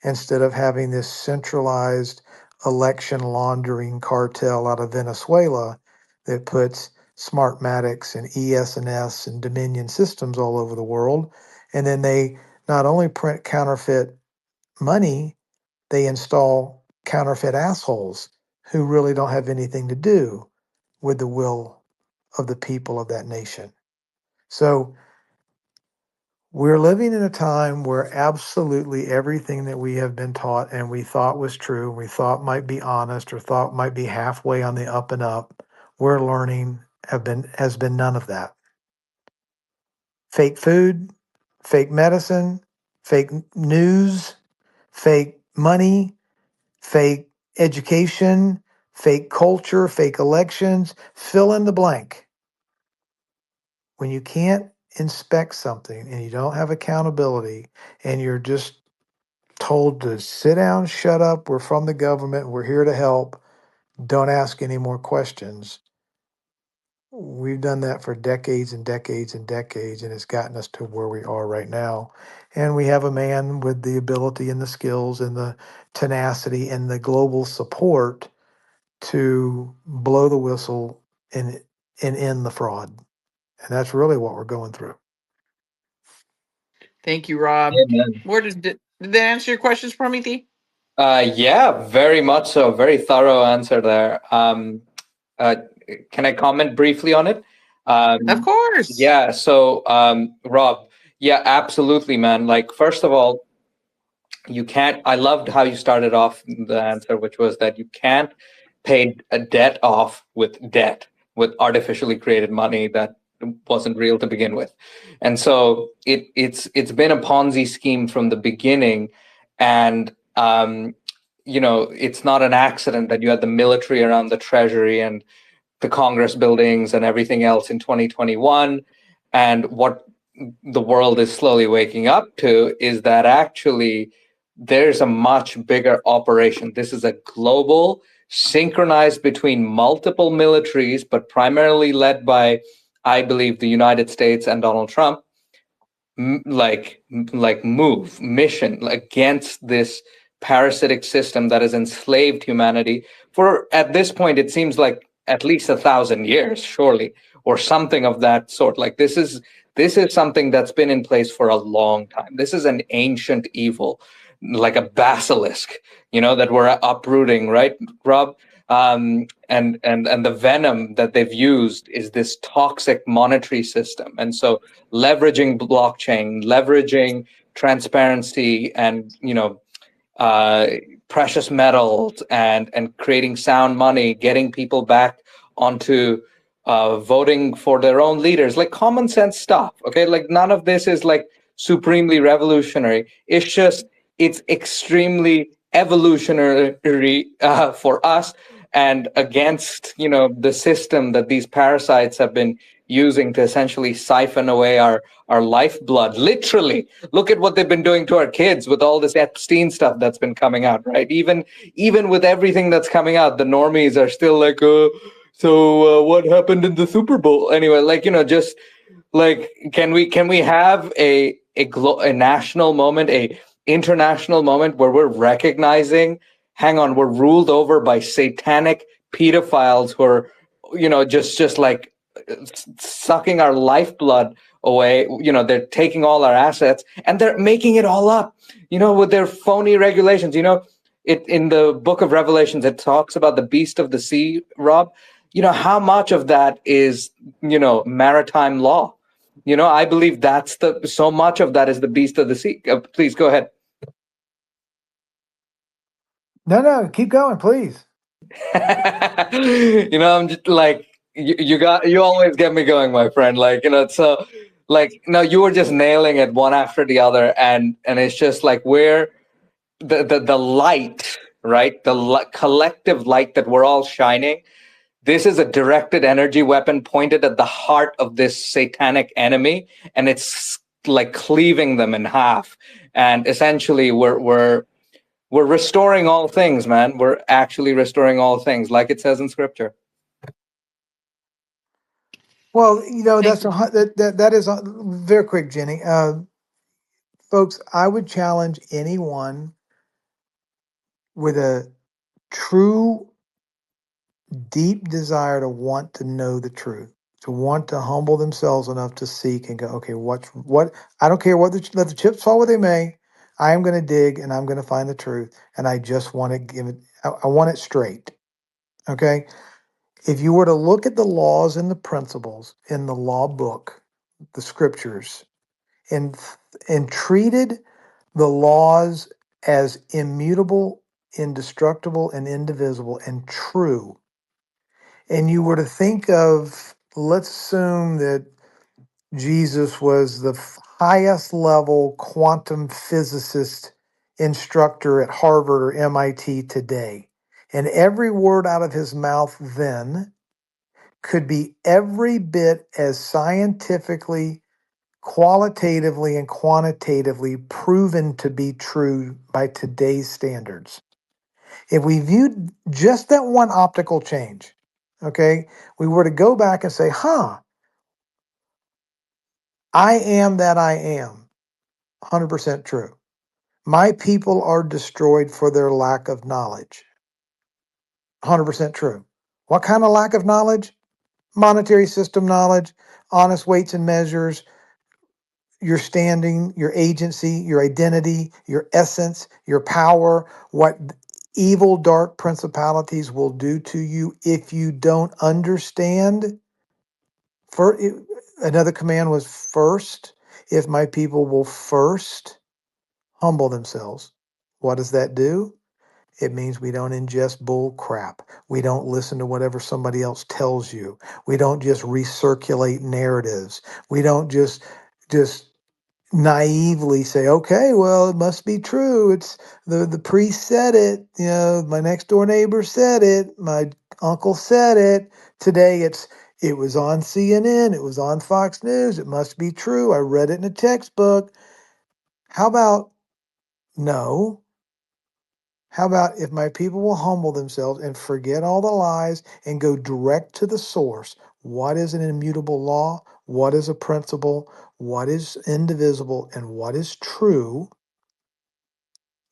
Speaker 3: instead of having this centralized election laundering cartel out of Venezuela that puts Smartmatics and ES&S and Dominion systems all over the world. And then they not only print counterfeit money, they install counterfeit assholes who really don't have anything to do with the will of the people of that nation. So we're living in a time where absolutely everything that we have been taught and we thought was true, we thought might be honest or thought might be halfway on the up and up, we're learning has been none of that. Fake food, fake medicine, fake news, fake money, fake education, fake culture, fake elections, fill in the blank. When you can't inspect something and you don't have accountability and you're just told to sit down, shut up, we're from the government, we're here to help, don't ask any more questions. We've done that for decades and decades and decades, and it's gotten us to where we are right now. And we have a man with the ability and the skills and the tenacity and the global support to blow the whistle and end the fraud. And that's really what we're going through.
Speaker 2: Thank you, Rob.
Speaker 4: Amen.
Speaker 2: Where did that answer your questions, Promethi?
Speaker 4: Yeah, very much so. Very thorough answer there. Can I comment briefly on it?
Speaker 2: Of course.
Speaker 4: Yeah. So, Rob, yeah, absolutely, man. Like, first of all, you can't. I loved how you started off the answer, which was that you can't pay a debt off with debt, with artificially created money that wasn't real to begin with. And so it's been a Ponzi scheme from the beginning. And it's not an accident that you had the military around the Treasury and the Congress buildings and everything else in 2021. And what the world is slowly waking up to is that actually there's a much bigger operation. This is a global, synchronized between multiple militaries, but primarily led by, I believe, the United States and Donald Trump, mission against this parasitic system that has enslaved humanity for, at this point, it seems like at least 1,000 years, surely, or something of that sort. Like this is something that's been in place for a long time. This is an ancient evil, like a basilisk, that we're uprooting, right, Rob? And the venom that they've used is this toxic monetary system. And so leveraging blockchain, leveraging transparency and, precious metals and creating sound money, getting people back onto voting for their own leaders, like common sense stuff. Okay. Like none of this is like supremely revolutionary. It's extremely evolutionary for us and against, the system that these parasites have been using to essentially siphon away our lifeblood. Literally, look at what they've been doing to our kids with all this Epstein stuff that's been coming out, right? Even with everything that's coming out, the normies are still like, what happened in the Super Bowl? Anyway, just like, can we have a national moment, a international moment where we're recognizing, hang on, we're ruled over by satanic pedophiles who are, just like sucking our lifeblood away. They're taking all our assets and they're making it all up, with their phony regulations. In the book of Revelations, it talks about the beast of the sea, Rob. How much of that is, maritime law? I believe so much of that is the beast of the sea. Please go ahead.
Speaker 3: No, keep going, please.
Speaker 4: I'm just like, you always get me going, my friend. So no, you were just nailing it one after the other. And it's just like where the light, right? The collective light that we're all shining. This is a directed energy weapon pointed at the heart of this satanic enemy. And it's like cleaving them in half. And essentially we're restoring all things, man. We're actually restoring all things, like it says in Scripture.
Speaker 3: Well, that is very quick, Jenny. Folks, I would challenge anyone with a true, deep desire to want to know the truth, to want to humble themselves enough to seek and go, okay, what? I don't care what let the chips fall where they may. I am going to dig and I'm going to find the truth, and I just want to give it. I want it straight. Okay. If you were to look at the laws and the principles in the law book, the scriptures, and treated the laws as immutable, indestructible, and indivisible and true, and you were to think of, let's assume that Jesus was the highest level quantum physicist instructor at Harvard or MIT today, and every word out of his mouth then could be every bit as scientifically, qualitatively, and quantitatively proven to be true by today's standards. If we viewed just that one optical change, okay, we were to go back and say, I am that I am, 100% true. My people are destroyed for their lack of knowledge, 100% true. What kind of lack of knowledge? Monetary system knowledge, honest weights and measures, your standing, your agency, your identity, your essence, your power, what evil, dark principalities will do to you if you don't understand. Another command was first, if my people will first humble themselves. What does that do? It means we don't ingest bull crap. We don't listen to whatever somebody else tells you. We don't just recirculate narratives. We don't just naively say, okay, well, it must be true. It's the priest said it. You know, my next door neighbor said it. My uncle said it. Today it was on CNN. It was on Fox News. It must be true. I read it in a textbook. How about no? How about if my people will humble themselves and forget all the lies and go direct to the source? What is an immutable law? What is a principle? What is indivisible? And what is true?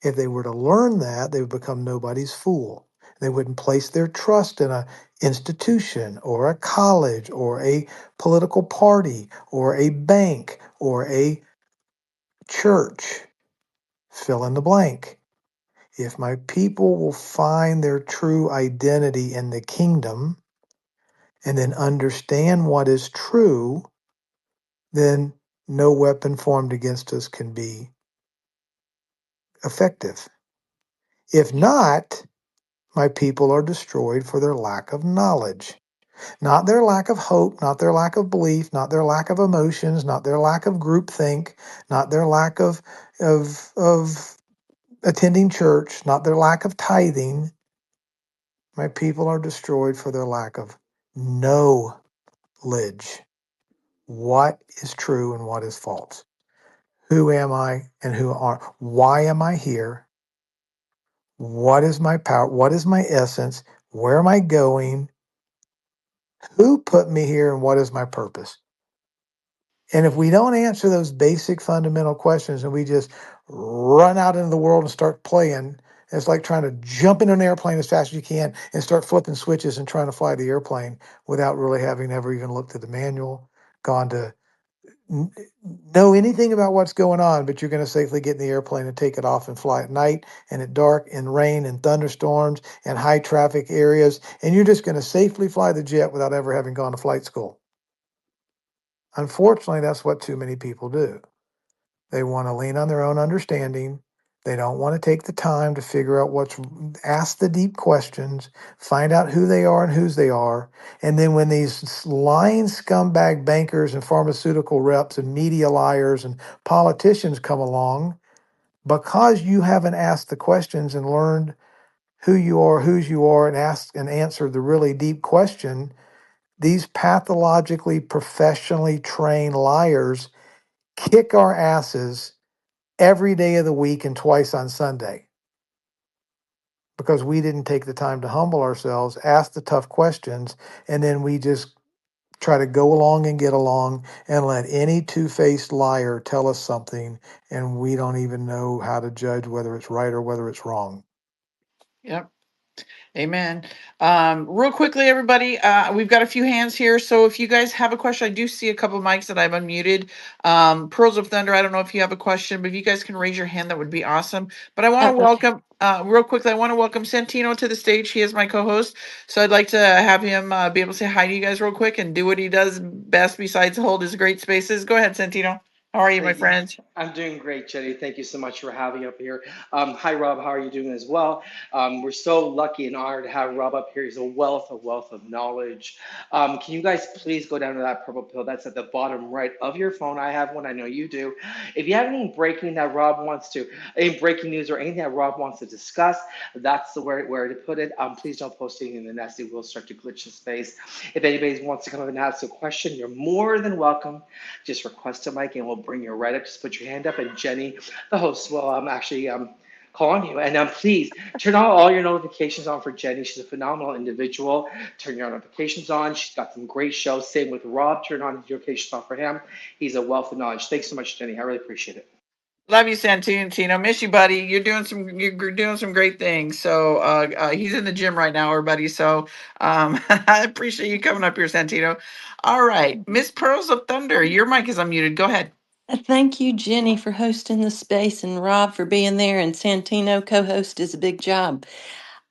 Speaker 3: If they were to learn that, they would become nobody's fool. They wouldn't place their trust in a institution or a college or a political party or a bank or a church. Fill in the blank. If my people will find their true identity in the kingdom and then understand what is true, then no weapon formed against us can be effective. If not, my people are destroyed for their lack of knowledge, not their lack of hope, not their lack of belief, not their lack of emotions, not their lack of groupthink, not their lack of attending church, not their lack of tithing. My people are destroyed for their lack of knowledge. What is true and what is false? Who am I and who aren't? Why am I here? What is my power? What is my essence? Where am I going? Who put me here and what is my purpose? And if we don't answer those basic fundamental questions and we just run out into the world and start playing, it's like trying to jump in an airplane as fast as you can and start flipping switches and trying to fly the airplane without really having ever even looked at the manual, gone to n- know anything about what's going on, but you're going to safely get in the airplane and take it off and fly at night and at dark and rain and thunderstorms and high traffic areas. And you're just going to safely fly the jet without ever having gone to flight school. Unfortunately, that's what too many people do. They want to lean on their own understanding. They don't want to take the time to figure out ask the deep questions, find out who they are and whose they are. And then when these lying scumbag bankers and pharmaceutical reps and media liars and politicians come along, because you haven't asked the questions and learned who you are, whose you are, and asked and answered the really deep question, these pathologically, professionally trained liars kick our asses every day of the week and twice on Sunday because we didn't take the time to humble ourselves, ask the tough questions, and then we just try to go along and get along and let any two-faced liar tell us something, and we don't even know how to judge whether it's right or whether it's wrong.
Speaker 2: Yep. Amen. Real quickly, everybody, we've got a few hands here. So if you guys have a question, I do see a couple of mics that I've unmuted. Pearls of Thunder, I don't know if you have a question, but if you guys can raise your hand, that would be awesome. But I want to
Speaker 5: Oh, okay.
Speaker 2: welcome, real quickly, I want to welcome Santino to the stage. He is my co-host. So I'd like to have him be able to say hi to you guys real quick and do what he does best besides hold his great spaces. Go ahead, Santino. How are you, my
Speaker 6: Thank you.
Speaker 2: friend?
Speaker 6: I'm doing great, Jenny. Thank you so much for having me up here. Hi, Rob. How are you doing as well? We're so lucky and honored to have Rob up here. He's a wealth of knowledge. Can you guys please go down to that purple pill that's at the bottom right of your phone? I have one. I know you do. If you have any breaking that Rob wants to, any breaking news or anything that Rob wants to discuss, that's the where to put it. Please don't post anything in the nasty. We'll start to glitch the space. If anybody wants to come up and ask a question, you're more than welcome. Just request a mic and we'll bring you right up. Just put your hand up and Jenny, the host, will actually call on you. And please turn on all your notifications on for Jenny. She's a phenomenal individual. Turn your notifications on. She's got some great shows. Same with Rob. Turn on your notifications on for him. He's a wealth of knowledge. Thanks so much, Jenny. I really appreciate it.
Speaker 2: Love you, Santino. Miss you, buddy. You're doing some great things. So he's in the gym right now, everybody. So I appreciate you coming up here, Santino. All right, Miss Pearls of Thunder, your mic is unmuted. Go ahead.
Speaker 5: Thank you, Jenny, for hosting the space and Rob for being there, and Santino co-host is a big job.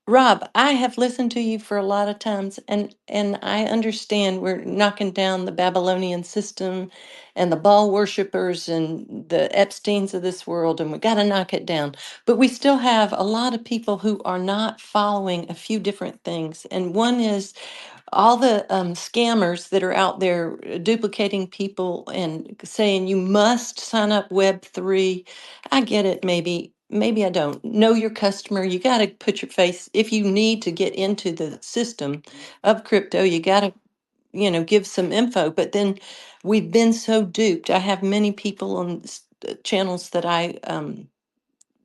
Speaker 5: Rob, I have listened to you for a lot of times, and I understand we're knocking down the Babylonian system and the Baal worshippers and the Epsteins of this world, and we got to knock it down. But we still have a lot of people who are not following a few different things, and one is all the scammers that are out there duplicating people and saying you must sign up Web3. I get it, maybe I don't. Know your customer. You got to put your face, if you need to get into the system of crypto, you got to, give some info. But then we've been so duped. I have many people on channels that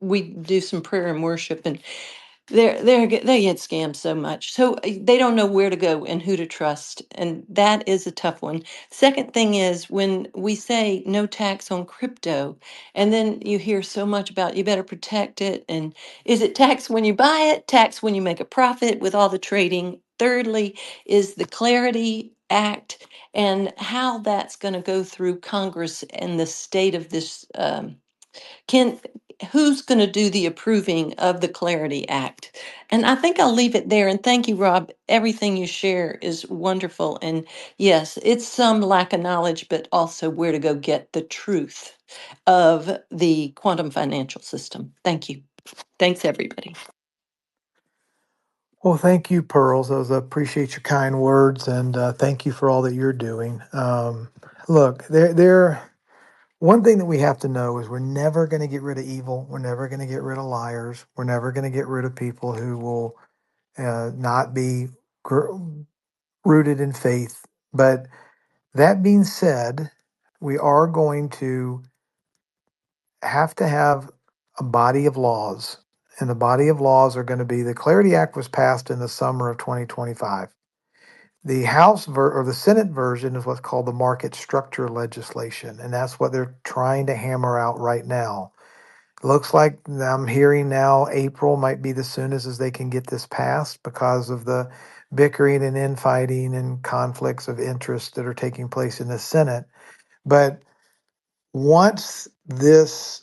Speaker 5: we do some prayer and worship, and they get scammed so much. So they don't know where to go and who to trust. And that is a tough one. Second thing is when we say no tax on crypto, and then you hear so much about you better protect it. And is it tax when you buy it, tax when you make a profit with all the trading? Thirdly, is the Clarity Act and how that's going to go through Congress and the state of this. Can Who's going to do the approving of the Clarity Act? And I think I'll leave it there. And thank you, Rob. Everything you share is wonderful. And yes, it's some lack of knowledge, but also where to go get the truth of the quantum financial system. Thank you. Thanks, everybody.
Speaker 3: Well, thank you, Pearls. I appreciate your kind words, and thank you for all that you're doing. Look, one thing that we have to know is we're never going to get rid of evil. We're never going to get rid of liars. We're never going to get rid of people who will not be rooted in faith. But that being said, we are going to have a body of laws. And the body of laws are going to be the Clarity Act was passed in the summer of 2025. The or the Senate version is what's called the market structure legislation. And that's what they're trying to hammer out right now. Looks like I'm hearing now April might be the soonest as they can get this passed because of the bickering and infighting and conflicts of interest that are taking place in the Senate. But once this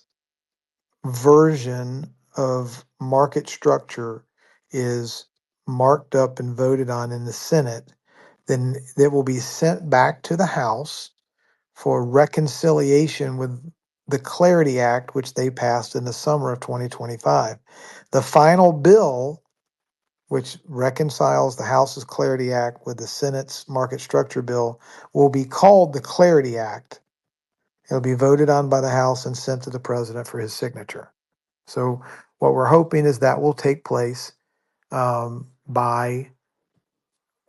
Speaker 3: version of market structure is marked up and voted on in the Senate, then it will be sent back to the House for reconciliation with the Clarity Act, which they passed in the summer of 2025. The final bill, which reconciles the House's Clarity Act with the Senate's market structure bill, will be called the Clarity Act. It'll be voted on by the House and sent to the president for his signature. So what we're hoping is that will take place by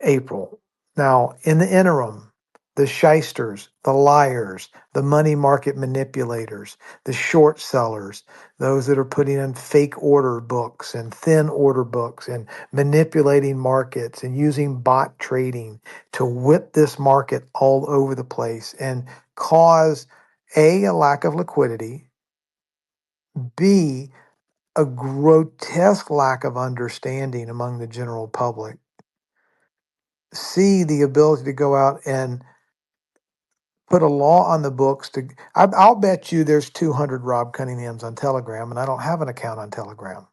Speaker 3: April. Now, in the interim, the shysters, the liars, the money market manipulators, the short sellers, those that are putting in fake order books and thin order books and manipulating markets and using bot trading to whip this market all over the place and cause a lack of liquidity, B, a grotesque lack of understanding among the general public see the ability to go out and put a law on the books to I'll bet you there's 200 Rob Cunninghams on Telegram, and I don't have an account on Telegram.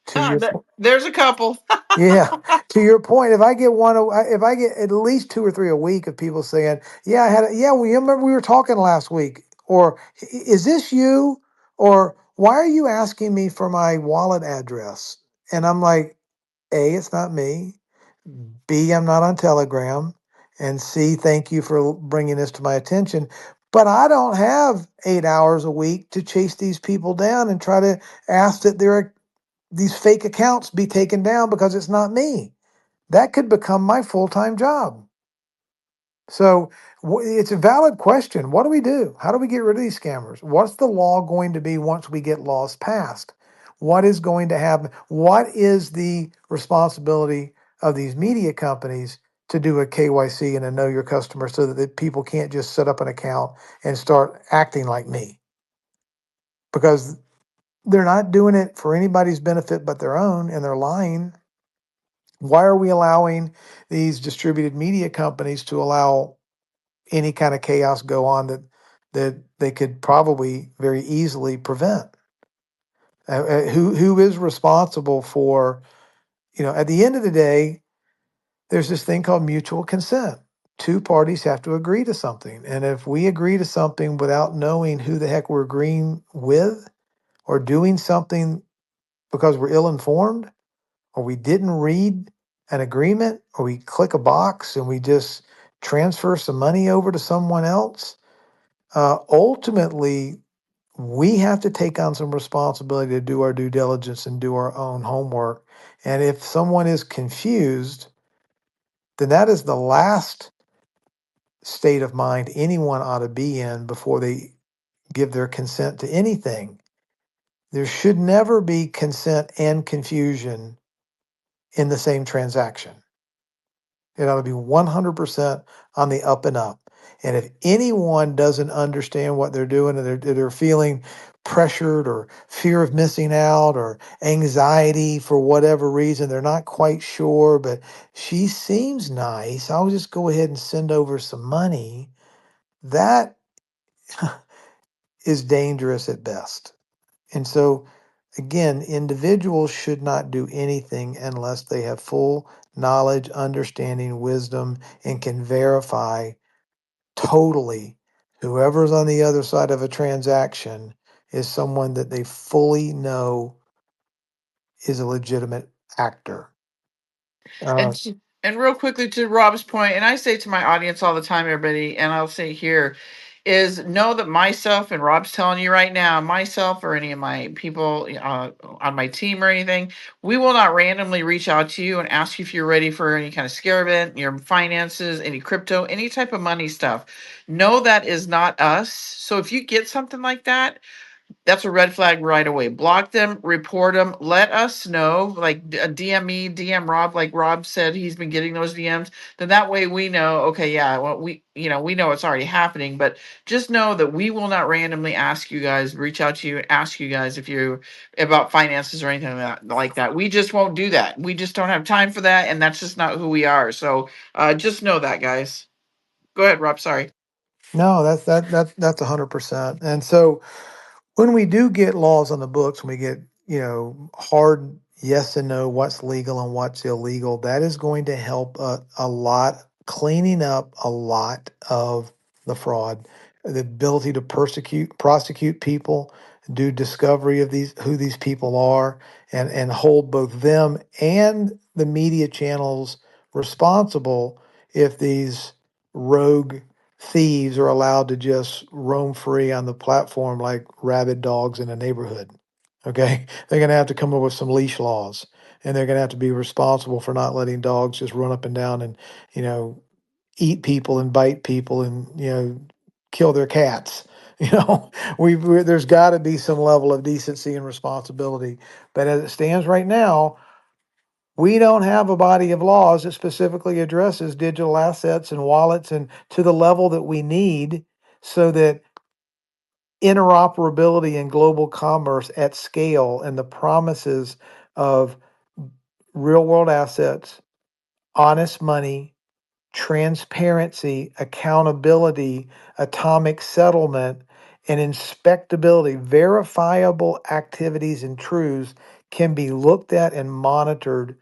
Speaker 3: To your
Speaker 2: There's a couple.
Speaker 3: Yeah, to your point, if I get at least 2 or 3 a week of people saying, "Yeah, we remember we were talking last week," or "Is this you?" or "Why are you asking me for my wallet address?" And I'm like, A, it's not me. B, I'm not on Telegram. And C, thank you for bringing this to my attention. But I don't have 8 hours a week to chase these people down and try to ask that these fake accounts be taken down because it's not me. That could become my full-time job. So it's a valid question. What do we do? How do we get rid of these scammers? What's the law going to be once we get laws passed? What is going to happen? What is the responsibility of these media companies to do a KYC and a know your customer so that the people can't just set up an account and start acting like me? Because they're not doing it for anybody's benefit but their own, and they're lying. Why are we allowing these distributed media companies to allow any kind of chaos go on that they could probably very easily prevent? Who is responsible for, at the end of the day, there's this thing called mutual consent. Two parties have to agree to something. And if we agree to something without knowing who the heck we're agreeing with, or doing something because we're ill informed, or we didn't read an agreement, or we click a box and we just transfer some money over to someone else, ultimately, we have to take on some responsibility to do our due diligence and do our own homework. And if someone is confused, then that is the last state of mind anyone ought to be in before they give their consent to anything. There should never be consent and confusion in the same transaction. It ought to be 100% on the up and up. And if anyone doesn't understand what they're doing, and they're feeling pressured or fear of missing out or anxiety for whatever reason, they're not quite sure, but she seems nice, I'll just go ahead and send over some money. That is dangerous at best. And so, again, individuals should not do anything unless they have full knowledge, understanding, wisdom, and can verify totally whoever's on the other side of a transaction is someone that they fully know is a legitimate actor.
Speaker 2: And and real quickly to Rob's point, and I say to my audience all the time, everybody, and I'll say here, is know that myself, and Rob's telling you right now, myself or any of my people on my team or anything, we will not randomly reach out to you and ask you if you're ready for any kind of scare event, your finances, any crypto, any type of money stuff. No, that is not us. So if you get something like that, that's a red flag right away. Block them, report them, let us know. Like DM me, DM Rob, like Rob said, he's been getting those DMs. Then that way we know, okay, yeah, well, we know it's already happening, but just know that we will not randomly ask you guys, reach out to you, ask you guys if you about finances or anything like that. We just won't do that. We just don't have time for that, and that's just not who we are. So just know that, guys. Go ahead, Rob. Sorry.
Speaker 3: No, that's 100%. And so when we do get laws on the books, when we get, hard yes and no, what's legal and what's illegal, that is going to help a lot, cleaning up a lot of the fraud, the ability to prosecute people, do discovery of who these people are, and hold both them and the media channels responsible if these rogue thieves are allowed to just roam free on the platform like rabid dogs in a neighborhood. Okay. They're going to have to come up with some leash laws, and they're going to have to be responsible for not letting dogs just run up and down and, eat people and bite people and, kill their cats. There's got to be some level of decency and responsibility. But as it stands right now, we don't have a body of laws that specifically addresses digital assets and wallets and to the level that we need so that interoperability in global commerce at scale and the promises of real world assets, honest money, transparency, accountability, atomic settlement, and inspectability, verifiable activities and truths can be looked at and monitored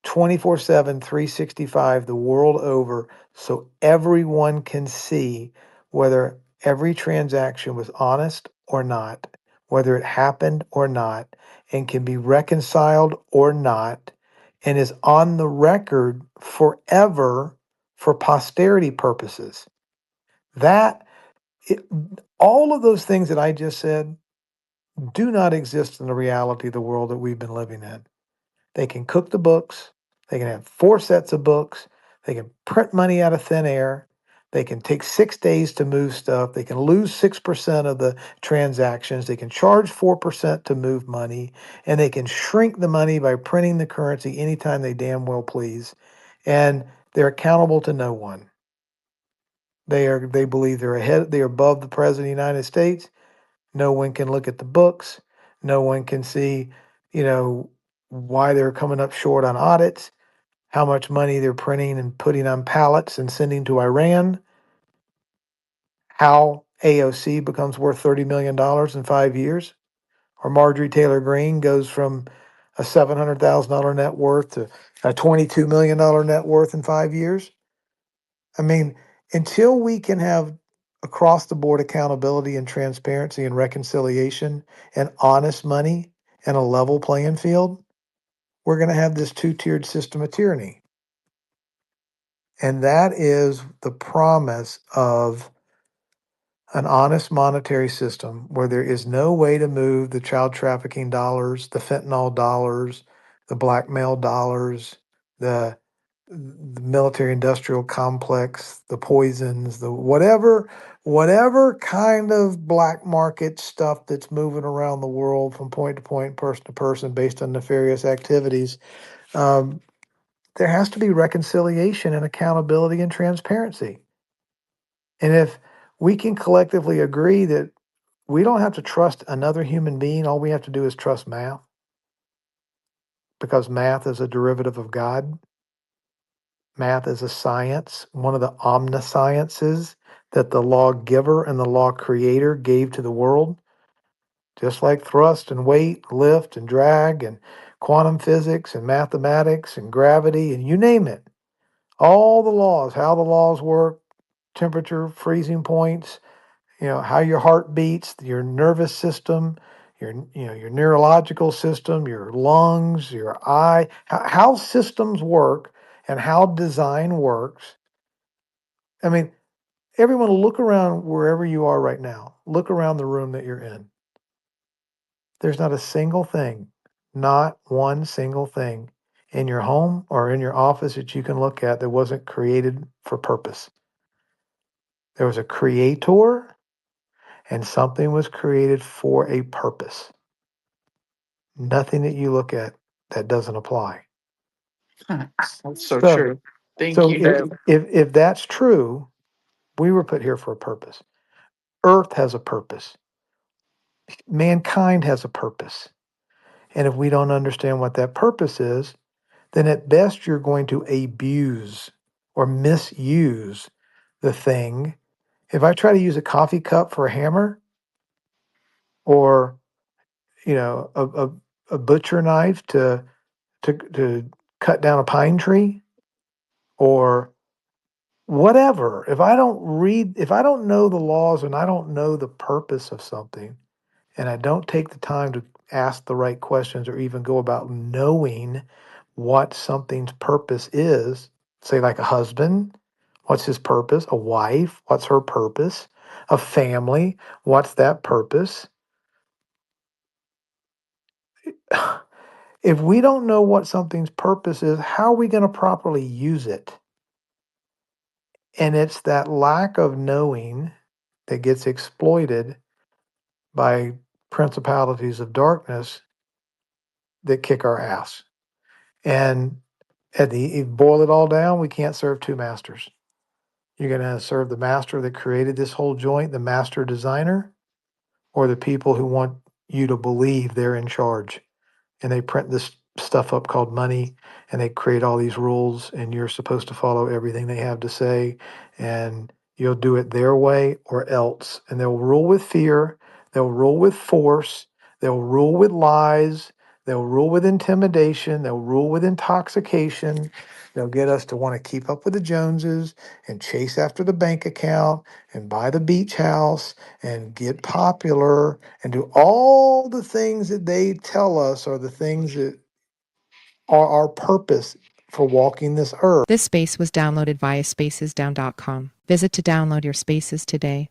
Speaker 3: 24/7, 365, the world over, so everyone can see whether every transaction was honest or not, whether it happened or not, and can be reconciled or not, and is on the record forever for posterity purposes. That it, all of those things that I just said do not exist in the reality of the world that we've been living in. They can cook the books. They can have 4 sets of books. They can print money out of thin air. They can take 6 days to move stuff. They can lose 6% of the transactions. They can charge 4% to move money. And they can shrink the money by printing the currency anytime they damn well please. And they're accountable to no one. They believe they're above the President of the United States. No one can look at the books. No one can see, why they're coming up short on audits, how much money they're printing and putting on pallets and sending to Iran, how AOC becomes worth $30 million in 5 years, or Marjorie Taylor Greene goes from a $700,000 net worth to a $22 million net worth in 5 years. I mean, until we can have across the board accountability and transparency and reconciliation and honest money and a level playing field, we're going to have this 2-tiered system of tyranny. And that is the promise of an honest monetary system where there is no way to move the child trafficking dollars, the fentanyl dollars, the blackmail dollars, the military industrial complex, the poisons, the whatever kind of black market stuff that's moving around the world from point to point, person to person, based on nefarious activities. There has to be reconciliation and accountability and transparency. And if we can collectively agree that we don't have to trust another human being, all we have to do is trust math, because math is a derivative of God. Math is a science, one of the omnisciences that the lawgiver and the law creator gave to the world. Just like thrust and weight, lift and drag, and quantum physics and mathematics and gravity, and you name it. All the laws, how the laws work, temperature, freezing points, how your heart beats, your nervous system, your neurological system, your lungs, your eye, how systems work and how design works. I mean, everyone look around wherever you are right now. Look around the room that you're in. There's not a single thing, not one single thing in your home or in your office that you can look at that wasn't created for purpose. There was a creator and something was created for a purpose. Nothing that you look at that doesn't apply.
Speaker 2: That's so
Speaker 3: So,
Speaker 2: true. Thank
Speaker 3: so
Speaker 2: you.
Speaker 3: if that's true, we were put here for a purpose. Earth has a purpose. Mankind has a purpose. And if we don't understand what that purpose is, then at best you're going to abuse or misuse the thing. If I try to use a coffee cup for a hammer, or a butcher knife to cut down a pine tree, or whatever, if I don't know the laws and I don't know the purpose of something, and I don't take the time to ask the right questions or even go about knowing what something's purpose is, say like a husband, what's his purpose? A wife, what's her purpose? A family, what's that purpose? If we don't know what something's purpose is, how are we going to properly use it? And it's that lack of knowing that gets exploited by principalities of darkness that kick our ass. And you boil it all down, we can't serve two masters. You're going to serve the master that created this whole joint, the master designer, or the people who want you to believe they're in charge. And they print this stuff up called money, and they create all these rules, and you're supposed to follow everything they have to say, and you'll do it their way or else. And they'll rule with fear, they'll rule with force, they'll rule with lies, they'll rule with intimidation, they'll rule with intoxication. They'll get us to want to keep up with the Joneses and chase after the bank account and buy the beach house and get popular and do all the things that they tell us are the things that are our purpose for walking this earth.
Speaker 1: This space was downloaded via spacesdown.com. Visit to download your spaces today.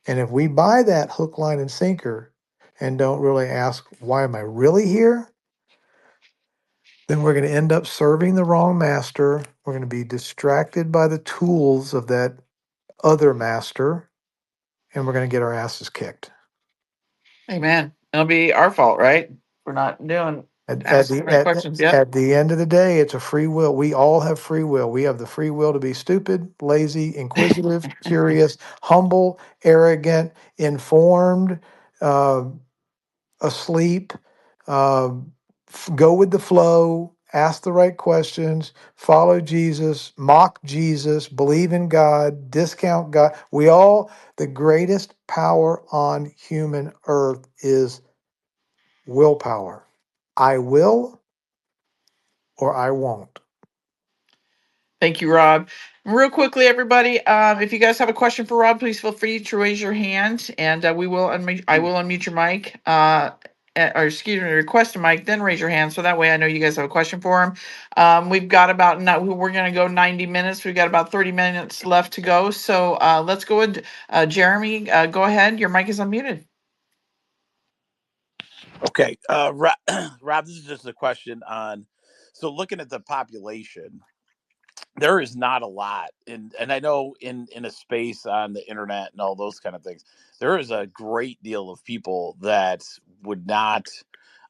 Speaker 3: And if we buy that hook, line, and sinker and don't really ask, why am I really here? Then we're going to end up serving the wrong master. We're going to be distracted by the tools of that other master, and we're going to get our asses kicked.
Speaker 2: Amen. It'll be our fault, right? We're not doing
Speaker 3: At, at
Speaker 2: asking
Speaker 3: the
Speaker 2: the right
Speaker 3: at,
Speaker 2: questions. Yep.
Speaker 3: at the end of the day, it's a free will. We all have free will. We have the free will to be stupid, lazy, inquisitive, curious, humble, arrogant, informed, uh, asleep, uh, go with the flow, ask the right questions, follow Jesus, mock Jesus, believe in God, discount God. The greatest power on human earth is willpower. I will or I won't.
Speaker 2: Thank you, Rob. Real quickly, everybody, if you guys have a question for Rob, please feel free to raise your hand, and we will unmute. I will unmute your mic, or excuse me, request a mic, then raise your hand, so that way I know you guys have a question for him. We've got about we're going to go 90 minutes. We've got about 30 minutes left to go, so let's go with Jeremy. Go ahead. Your mic is unmuted.
Speaker 7: Okay, Rob, this is just a question on. So looking at the population, there is not a lot, and I know in a space on the internet and all those kind of things, there is a great deal of people that would not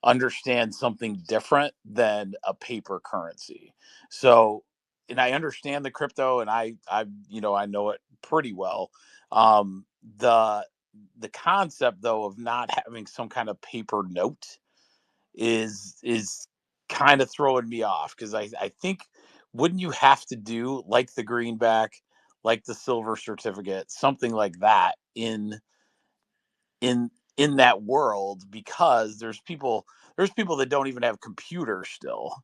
Speaker 7: understand something different than a paper currency. So, and I understand the crypto, and I I know it pretty well. The concept though of not having some kind of paper note is kind of throwing me off, because I think, wouldn't you have to do like the greenback, like the silver certificate, something like that in in that world, because there's people that don't even have computers still,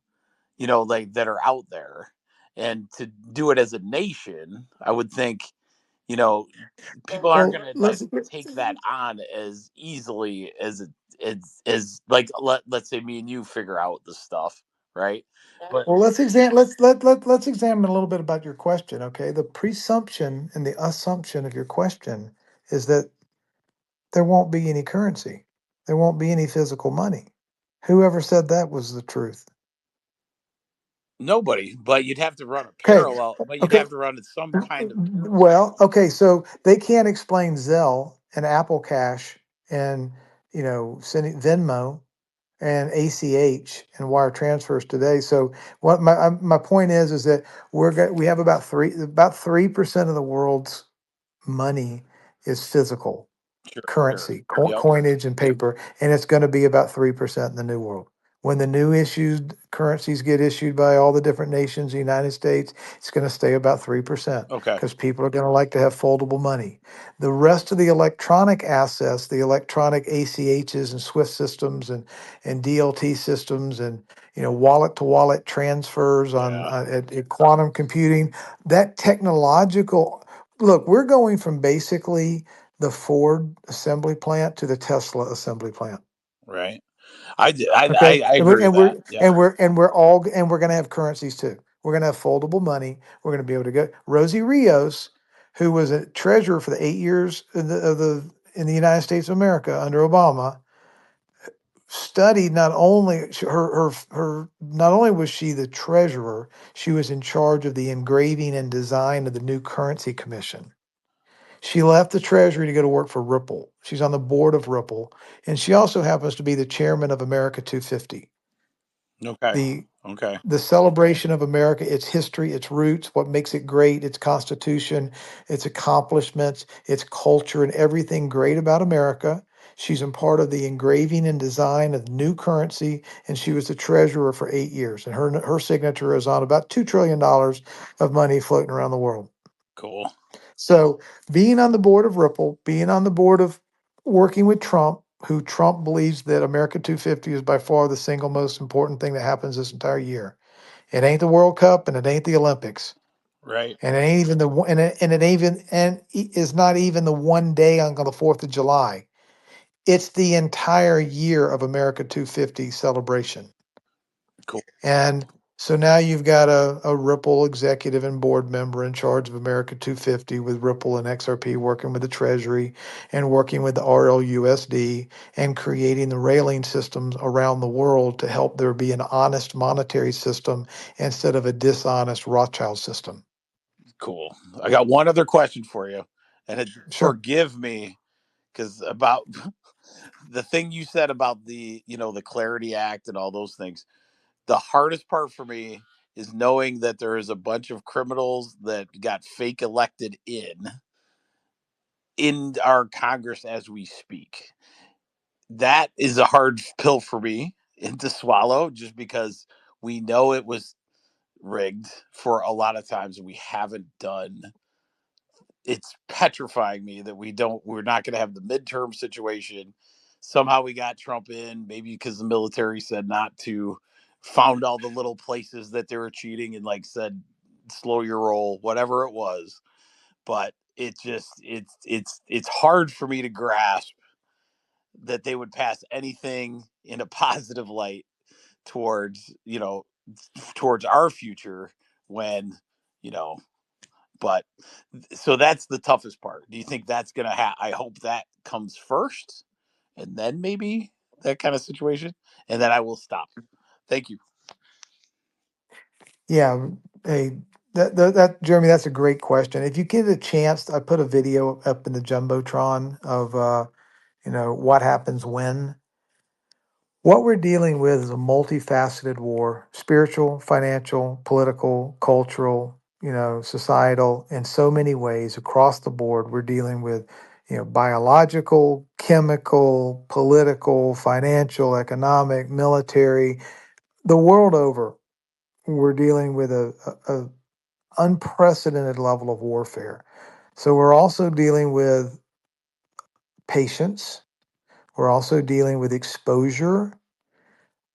Speaker 7: like, that are out there, and to do it as a nation, I would think, you know people aren't
Speaker 3: Well,
Speaker 7: going to
Speaker 3: let's
Speaker 7: just take that on as easily as like, let's say me and you figure out the stuff, right? But
Speaker 3: let's examine a little bit about your question. Okay, the presumption and the assumption of your question is that there won't be any currency. There won't be any physical money. Whoever said that was the truth.
Speaker 7: nobody, but you'd have to run a
Speaker 3: Okay.
Speaker 7: parallel, but you'd
Speaker 3: Okay.
Speaker 7: have to run some kind of
Speaker 3: Well, okay. So they can't explain Zelle and Apple Cash and, sending Venmo and ACH and wire transfers today. So what my point is that we have about 3% of the world's money is physical
Speaker 7: sure.
Speaker 3: currency,
Speaker 7: Yep.
Speaker 3: coinage and paper, and it's going to be about 3% in the new world. When the new issued currencies get issued by all the different nations, in the United States, it's going to stay about 3%
Speaker 7: Okay.
Speaker 3: because people are going to like to have foldable money. The rest of the electronic assets, the electronic ACHs and SWIFT systems and DLT systems and wallet to wallet transfers
Speaker 7: Yeah.
Speaker 3: at quantum computing, that technological look, we're going from basically the Ford assembly plant to the Tesla assembly plant.
Speaker 7: Right. I
Speaker 3: Okay,
Speaker 7: I agree with that. Yep.
Speaker 3: we're going to have currencies too. We're going to have foldable money. We're going to be able to go. Rosie Rios, who was a treasurer for the 8 years in the United States of America under Obama, studied not only not only was she the treasurer, she was in charge of the engraving and design of the new currency commission. She left the Treasury to go to work for Ripple. She's on the board of Ripple, and she also happens to be the chairman of America 250,
Speaker 7: Okay. Okay.
Speaker 3: The celebration of America, its history, its roots, what makes it great, its constitution, its accomplishments, its culture, and everything great about America. She's a part of the engraving and design of new currency, and she was the treasurer for 8 years. And her signature is on about $2 trillion of money floating around the world.
Speaker 7: Cool.
Speaker 3: So being on the board of Ripple, being on the board of working with Trump, who Trump believes that America 250 is by far the single most important thing that happens this entire year. It ain't the World Cup and it ain't the Olympics.
Speaker 7: Right.
Speaker 3: And it ain't even the is not even the one day on the 4th of July. It's the entire year of America 250 celebration.
Speaker 7: Cool.
Speaker 3: And so now you've got a Ripple executive and board member in charge of America 250 with Ripple and XRP working with the Treasury and working with the RLUSD and creating the railing systems around the world to help there be an honest monetary system instead of a dishonest Rothschild system.
Speaker 7: Cool. I got one other question for you, and
Speaker 3: Sure.
Speaker 7: forgive me because about the thing you said about the the Clarity Act and all those things. The hardest part for me is knowing that there is a bunch of criminals that got fake elected in our Congress as we speak. That is a hard pill for me to swallow, just because we know it was rigged for a lot of times and we haven't done. It's petrifying me that we're not going to have the midterm situation. Somehow we got Trump in, maybe because the military said not to, found all the little places that they were cheating and like said slow your roll, whatever it was. But it's hard for me to grasp that they would pass anything in a positive light towards towards our future when you know but so that's the toughest part. Do you think that's gonna I hope that comes first and then maybe that kind of situation, and then I will stop. Thank you.
Speaker 3: Yeah. Hey, that Jeremy, that's a great question. If you get a chance, I put a video up in the Jumbotron of what happens when. What we're dealing with is a multifaceted war: spiritual, financial, political, cultural, societal, in so many ways across the board. We're dealing with, biological, chemical, political, financial, economic, military, the world over. We're dealing with a unprecedented level of warfare. So we're also dealing with patience. We're also dealing with exposure.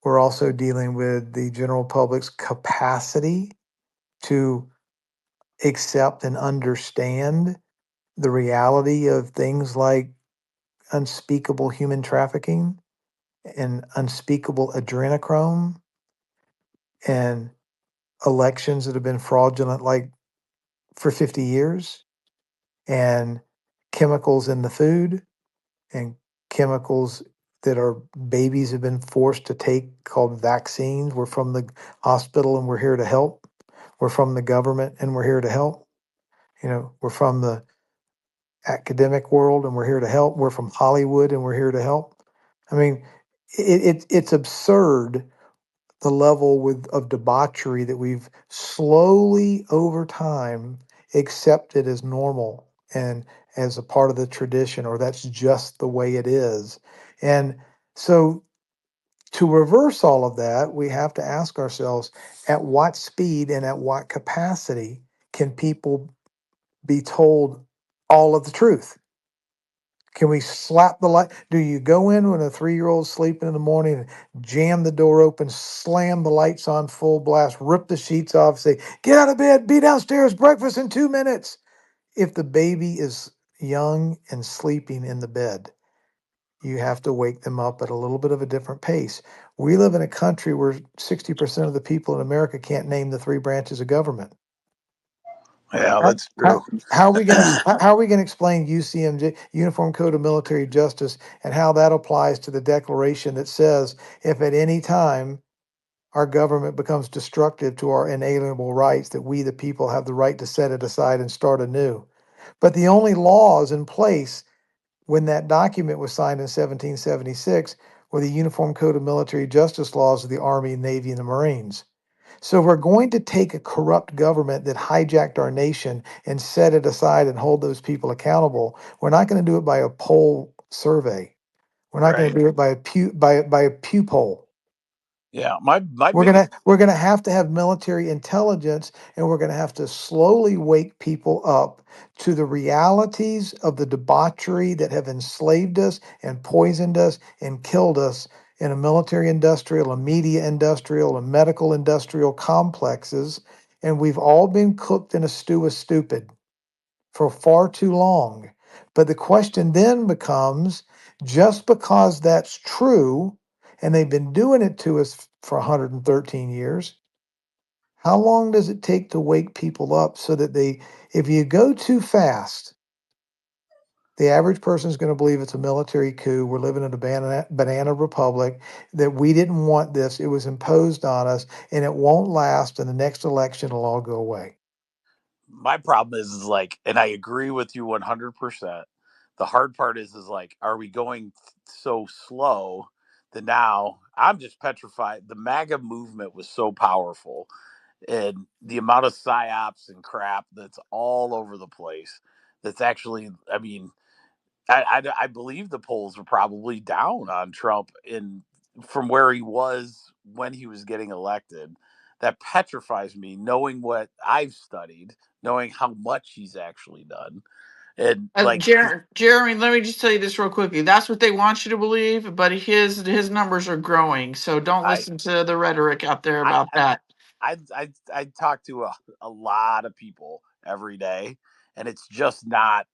Speaker 3: We're also dealing with the general public's capacity to accept and understand the reality of things like unspeakable human trafficking and unspeakable adrenochrome and elections that have been fraudulent like for 50 years and chemicals in the food and chemicals that our babies have been forced to take called vaccines. We're from the hospital and we're here to help. We're from the government and we're here to help. We're from the academic world and we're here to help. We're from Hollywood and we're here to help. I mean, it's absurd the level of debauchery that we've slowly over time accepted as normal and as a part of the tradition, or that's just the way it is. And so to reverse all of that, we have to ask ourselves, at what speed and at what capacity can people be told all of the truth? Can we slap the light? Do you go in when a 3-year-old's sleeping in the morning and jam the door open, slam the lights on full blast, rip the sheets off, say, "Get out of bed, be downstairs, breakfast in 2 minutes"? If the baby is young and sleeping in the bed, you have to wake them up at a little bit of a different pace. We live in a country where 60% of the people in America can't name the 3 branches of government.
Speaker 7: Yeah,
Speaker 3: How,
Speaker 7: that's true.
Speaker 3: how are we going to how are we going to explain UCMJ, Uniform Code of Military Justice, and how that applies to the declaration that says if at any time our government becomes destructive to our inalienable rights, that we the people have the right to set it aside and start anew. But the only laws in place when that document was signed in 1776 were the Uniform Code of Military Justice laws of the Army, Navy, and the Marines. So we're going to take a corrupt government that hijacked our nation and set it aside and hold those people accountable. We're not going to do it by a poll survey. We're not going
Speaker 7: Right.
Speaker 3: to do it by a pew poll.
Speaker 7: Yeah. My
Speaker 3: We're
Speaker 7: biggest
Speaker 3: gonna have to have military intelligence, and we're gonna have to slowly wake people up to the realities of the debauchery that have enslaved us and poisoned us and killed us in a military industrial, a media industrial, a medical industrial complexes. And we've all been cooked in a stew of stupid for far too long. But the question then becomes, just because that's true, and they've been doing it to us for 113 years, how long does it take to wake people up so that if you go too fast, the average person is going to believe it's a military coup. We're living in a banana republic, that we didn't want this. It was imposed on us, and it won't last. And the next election will all go away.
Speaker 7: my problem is like, and I agree with you 100%. The hard part is like, are we going so slow that now I'm just petrified? The MAGA movement was so powerful, and the amount of psyops and crap that's all over the place. That's actually, I mean, I believe the polls were probably down on Trump in from where he was when he was getting elected. That petrifies me, knowing what I've studied, knowing how much he's actually done, and like
Speaker 2: Jeremy, let me just tell you this real quickly. That's what they want you to believe, but his numbers are growing. So don't
Speaker 7: I
Speaker 2: listen to the rhetoric out there
Speaker 7: I
Speaker 2: about that.
Speaker 7: I talk to a lot of people every day, and it's just not.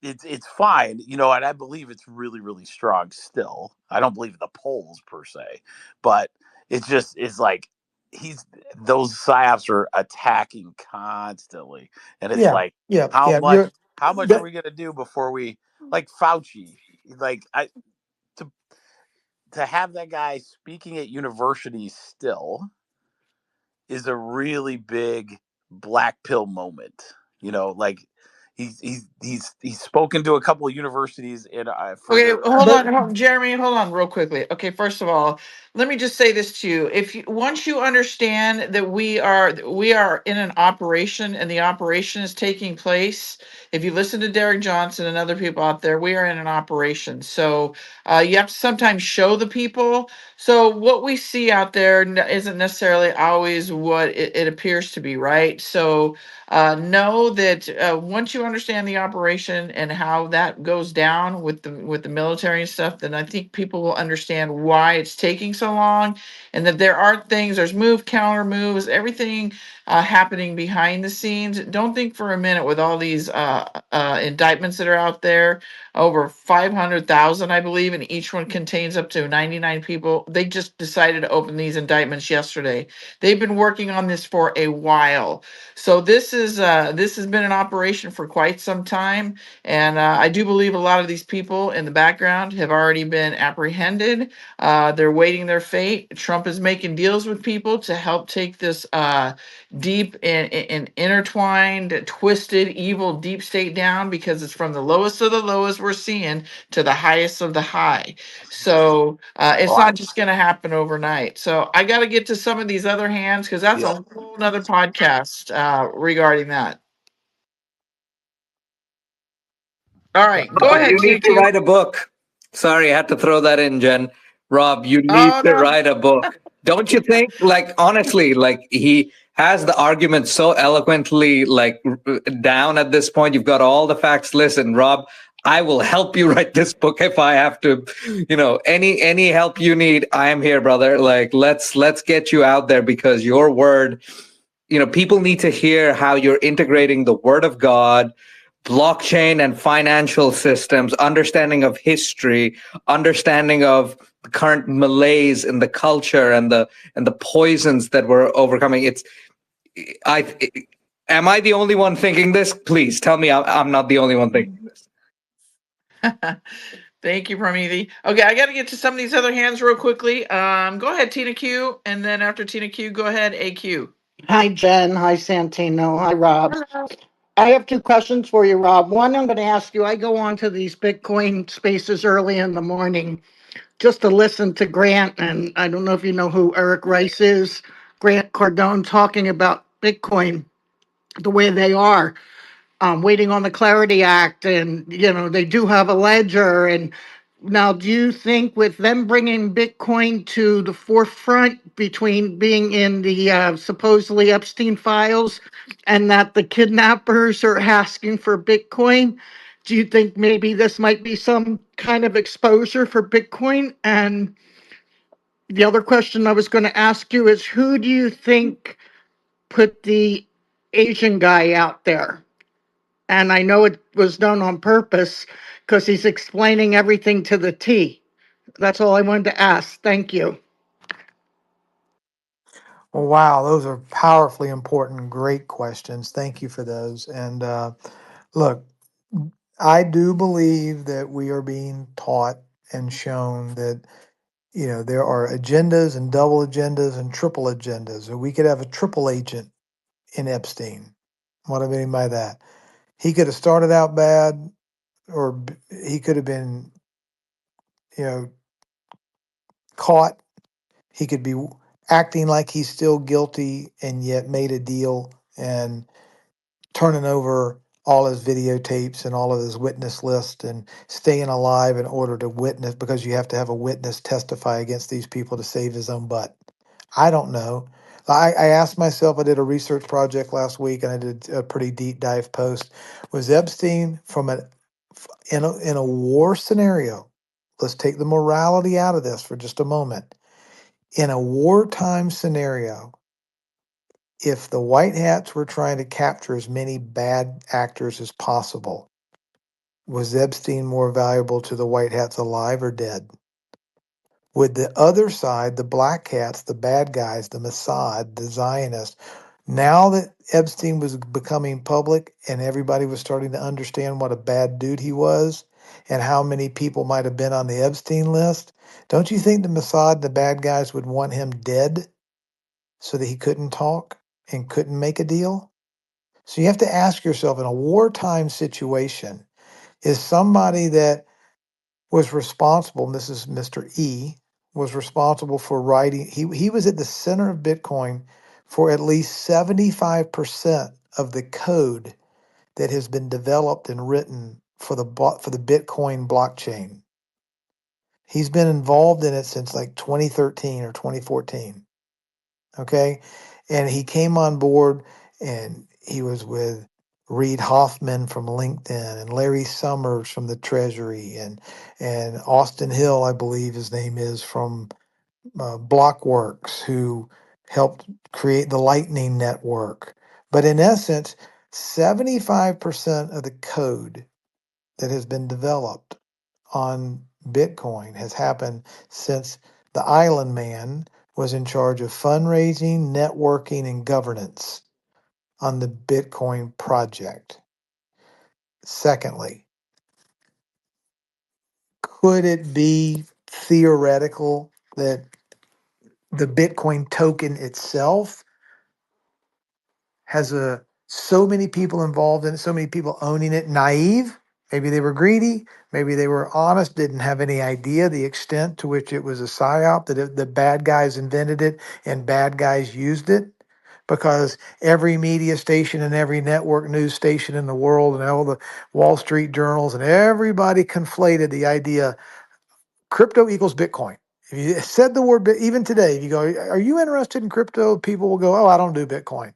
Speaker 7: It's fine, you know, and I believe it's really really strong still. I don't believe the polls per se, but it's like he's those psyops are attacking constantly, and it's
Speaker 3: Yeah,
Speaker 7: like
Speaker 3: yeah,
Speaker 7: how
Speaker 3: yeah.
Speaker 7: much how much are
Speaker 3: But
Speaker 7: we gonna do before we like Fauci? Like I to to have that guy speaking at universities still is a really big black pill moment. You know, like he's spoken to a couple of universities in for
Speaker 2: Okay,
Speaker 7: their
Speaker 3: but
Speaker 2: Jeremy, hold on real quickly. Okay, first of all, let me just say this to you. If you once you understand that we are in an operation and the operation is taking place, if you listen to Derek Johnson and other people out there, we are in an operation. So you have to sometimes show the people. So what we see out there isn't necessarily always what it appears to be, right? So know that once you understand the operation and how that goes down with the military and stuff, then I think people will understand why it's taking so long, and that there are things, there's counter moves, everything happening behind the scenes. Don't think for a minute with all these indictments that are out there, over 500,000, I believe, and each one contains up to 99 people. They just decided to open these indictments yesterday. They've been working on this for a while. So this has been an operation for quite some time, and I do believe a lot of these people in the background have already been apprehended. They're waiting their fate. Trump is making deals with people to help take this deep and intertwined, twisted, evil deep state down, because it's from the lowest of the lowest we're seeing to the highest of the high. So it's not just going to happen overnight. So I got to get to some of these other hands, because that's
Speaker 7: yeah.
Speaker 2: a whole nother podcast regarding that. All right, go
Speaker 4: Rob,
Speaker 2: ahead,
Speaker 4: you need to
Speaker 2: TQ.
Speaker 4: write a book. Sorry, I had to throw that in, Jen. Rob, you need
Speaker 2: Oh
Speaker 4: to
Speaker 2: no.
Speaker 4: write a book. Don't you think? Like, honestly, like he has the argument so eloquently, like down at this point. You've got all the facts. Listen, Rob, I will help you write this book if I have to. You know, any help you need, I am here, brother. Like, let's get you out there, because your word, you know, people need to hear how you're integrating the word of God, blockchain and financial systems, understanding of history, understanding of the current malaise in the culture and the poisons that we're overcoming. I am I the only one thinking this? Please tell me I'm not the only one thinking this.
Speaker 2: Thank you, Pramiti. Okay, I got to get to some of these other hands real quickly. Go ahead, Tina Q, and then after Tina Q, go ahead, AQ.
Speaker 8: Hi, Jen. Hi, Santino. Hi, Rob.
Speaker 2: Hello.
Speaker 8: I have two questions for you, Rob. One, I'm going to ask you. I go on to these Bitcoin spaces early in the morning just to listen to Grant. And I don't know if you know who Eric Rice is. Grant Cardone talking about Bitcoin the way they are, waiting on the Clarity Act, and they do have a ledger. And now, do you think with them bringing Bitcoin to the forefront between being in the supposedly Epstein files and that the kidnappers are asking for Bitcoin, do you think maybe this might be some kind of exposure for Bitcoin? And the other question I was going to ask you is, who do you think put the Asian guy out there? And I know it was done on purpose because he's explaining everything to the T. That's all I wanted to ask. Thank you.
Speaker 3: Well, wow, those are powerfully important, great questions. Thank you for those. And look, I do believe that we are being taught and shown that there are agendas and double agendas and triple agendas. Or we could have a triple agent in Epstein. What do I mean by that? He could have started out bad, or he could have been, you know, caught. He could be acting like he's still guilty and yet made a deal and turning over all his videotapes and all of his witness list and staying alive in order to witness, because you have to have a witness testify against these people to save his own butt. I don't know. I asked myself, I did a research project last week and I did a pretty deep dive post. Was Epstein in a war scenario? Let's take the morality out of this for just a moment. In a wartime scenario, if the white hats were trying to capture as many bad actors as possible, was Epstein more valuable to the white hats alive or dead? Would the other side, the black hats, the bad guys, the Mossad, the Zionists, now that Epstein was becoming public and everybody was starting to understand what a bad dude he was and how many people might have been on the Epstein list, don't you think the Mossad, the bad guys, would want him dead so that he couldn't talk and couldn't make a deal? So you have to ask yourself, in a wartime situation, is somebody that was responsible, and this is Mr. E, was responsible for writing, he was at the center of Bitcoin for at least 75% of the code that has been developed and written for the Bitcoin blockchain. He's been involved in it since like 2013 or 2014. Okay. And he came on board and he was with Reid Hoffman from LinkedIn and Larry Summers from the Treasury and Austin Hill, I believe his name is, from Blockworks, who helped create the Lightning Network. But in essence, 75% of the code that has been developed on Bitcoin has happened since the Island Man was in charge of fundraising, networking, and governance on the Bitcoin project. Secondly, could it be theoretical that the Bitcoin token itself has so many people involved in it, so many people owning it, naive? Maybe they were greedy. Maybe they were honest, didn't have any idea the extent to which it was a psyop, that the bad guys invented it and bad guys used it. Because every media station and every network news station in the world and all the Wall Street journals and everybody conflated the idea crypto equals Bitcoin. If you said the word, even today, if you go, are you interested in crypto? People will go, oh, I don't do Bitcoin.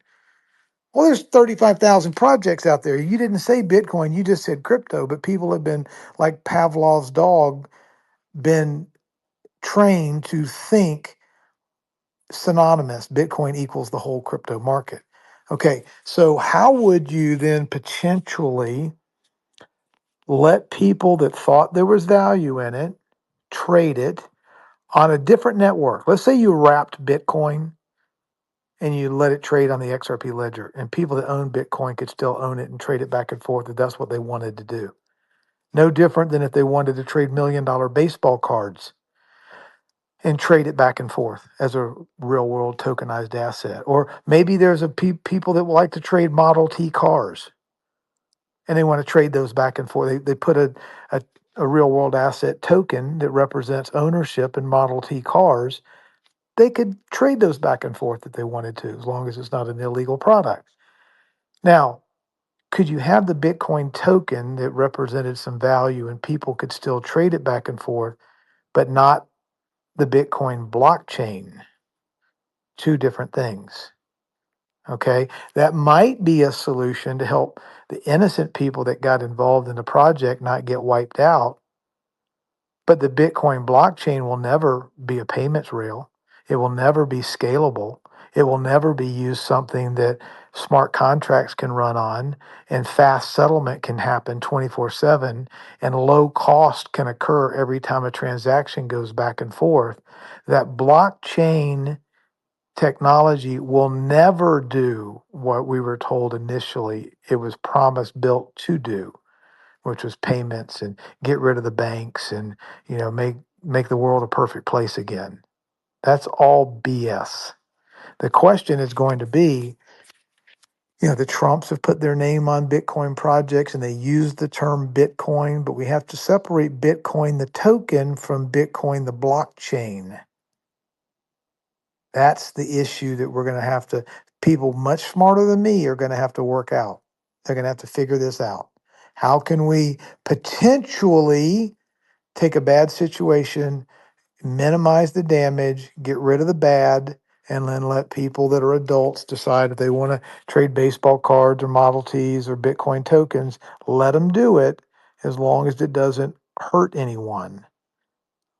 Speaker 3: Well, there's 35,000 projects out there. You didn't say Bitcoin, you just said crypto, but people have been, like Pavlov's dog, been trained to think synonymous. Bitcoin equals the whole crypto market. Okay, so how would you then potentially let people that thought there was value in it trade it on a different network? Let's say you wrapped Bitcoin and you let it trade on the XRP ledger, and people that own Bitcoin could still own it and trade it back and forth if that's what they wanted to do. No different than if they wanted to trade $1,000,000 baseball cards and trade it back and forth as a real world tokenized asset. Or maybe there's people that like to trade Model T cars and they want to trade those back and forth. They put a real world asset token that represents ownership in Model T cars, they could trade those back and forth if they wanted to, as long as it's not an illegal product. Now, could you have the Bitcoin token that represented some value and people could still trade it back and forth, but not the Bitcoin blockchain? Two different things. Okay. That might be a solution to help the innocent people that got involved in the project not get wiped out. But the Bitcoin blockchain will never be a payments rail. It will never be scalable. It will never be used something that smart contracts can run on and fast settlement can happen 24/7 and low cost can occur every time a transaction goes back and forth. That blockchain technology will never do what we were told initially it was promised built to do, which was payments and get rid of the banks and make the world a perfect place again. That's all BS. The question is going to be, the Trumps have put their name on Bitcoin projects and they use the term Bitcoin, but we have to separate Bitcoin, the token, from Bitcoin, the blockchain. That's the issue that we're going to have to, people much smarter than me are going to have to work out. They're going to have to figure this out. How can we potentially take a bad situation, minimize the damage, get rid of the bad, and then let people that are adults decide if they want to trade baseball cards or Model Ts or Bitcoin tokens, let them do it as long as it doesn't hurt anyone.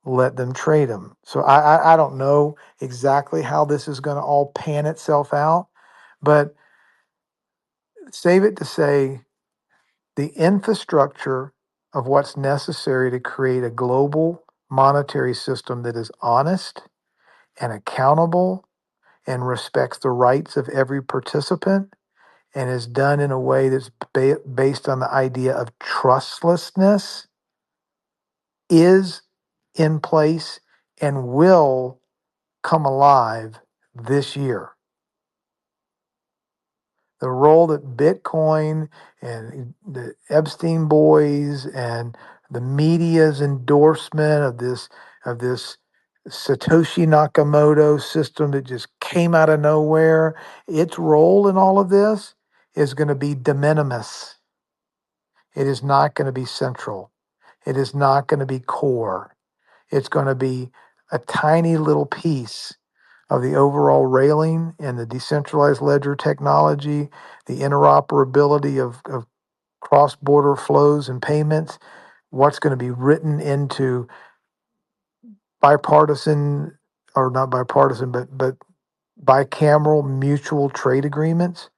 Speaker 3: Let them trade them. So I don't know exactly how this is going to all pan itself out, but save it to say the infrastructure of what's necessary to create a global monetary system that is honest and accountable and respects the rights of every participant and is done in a way that's based on the idea of trustlessness is in place and will come alive this year. The role that Bitcoin and the Epstein boys and the media's endorsement of this Satoshi Nakamoto system that just came out of nowhere, its role in all of this is going to be de minimis. It is not going to be central. It is not going to be core. It's going to be a tiny little piece of the overall railing and the decentralized ledger technology, the interoperability of cross-border flows and payments, what's going to be written into bipartisan, or not bipartisan, but bicameral mutual trade agreements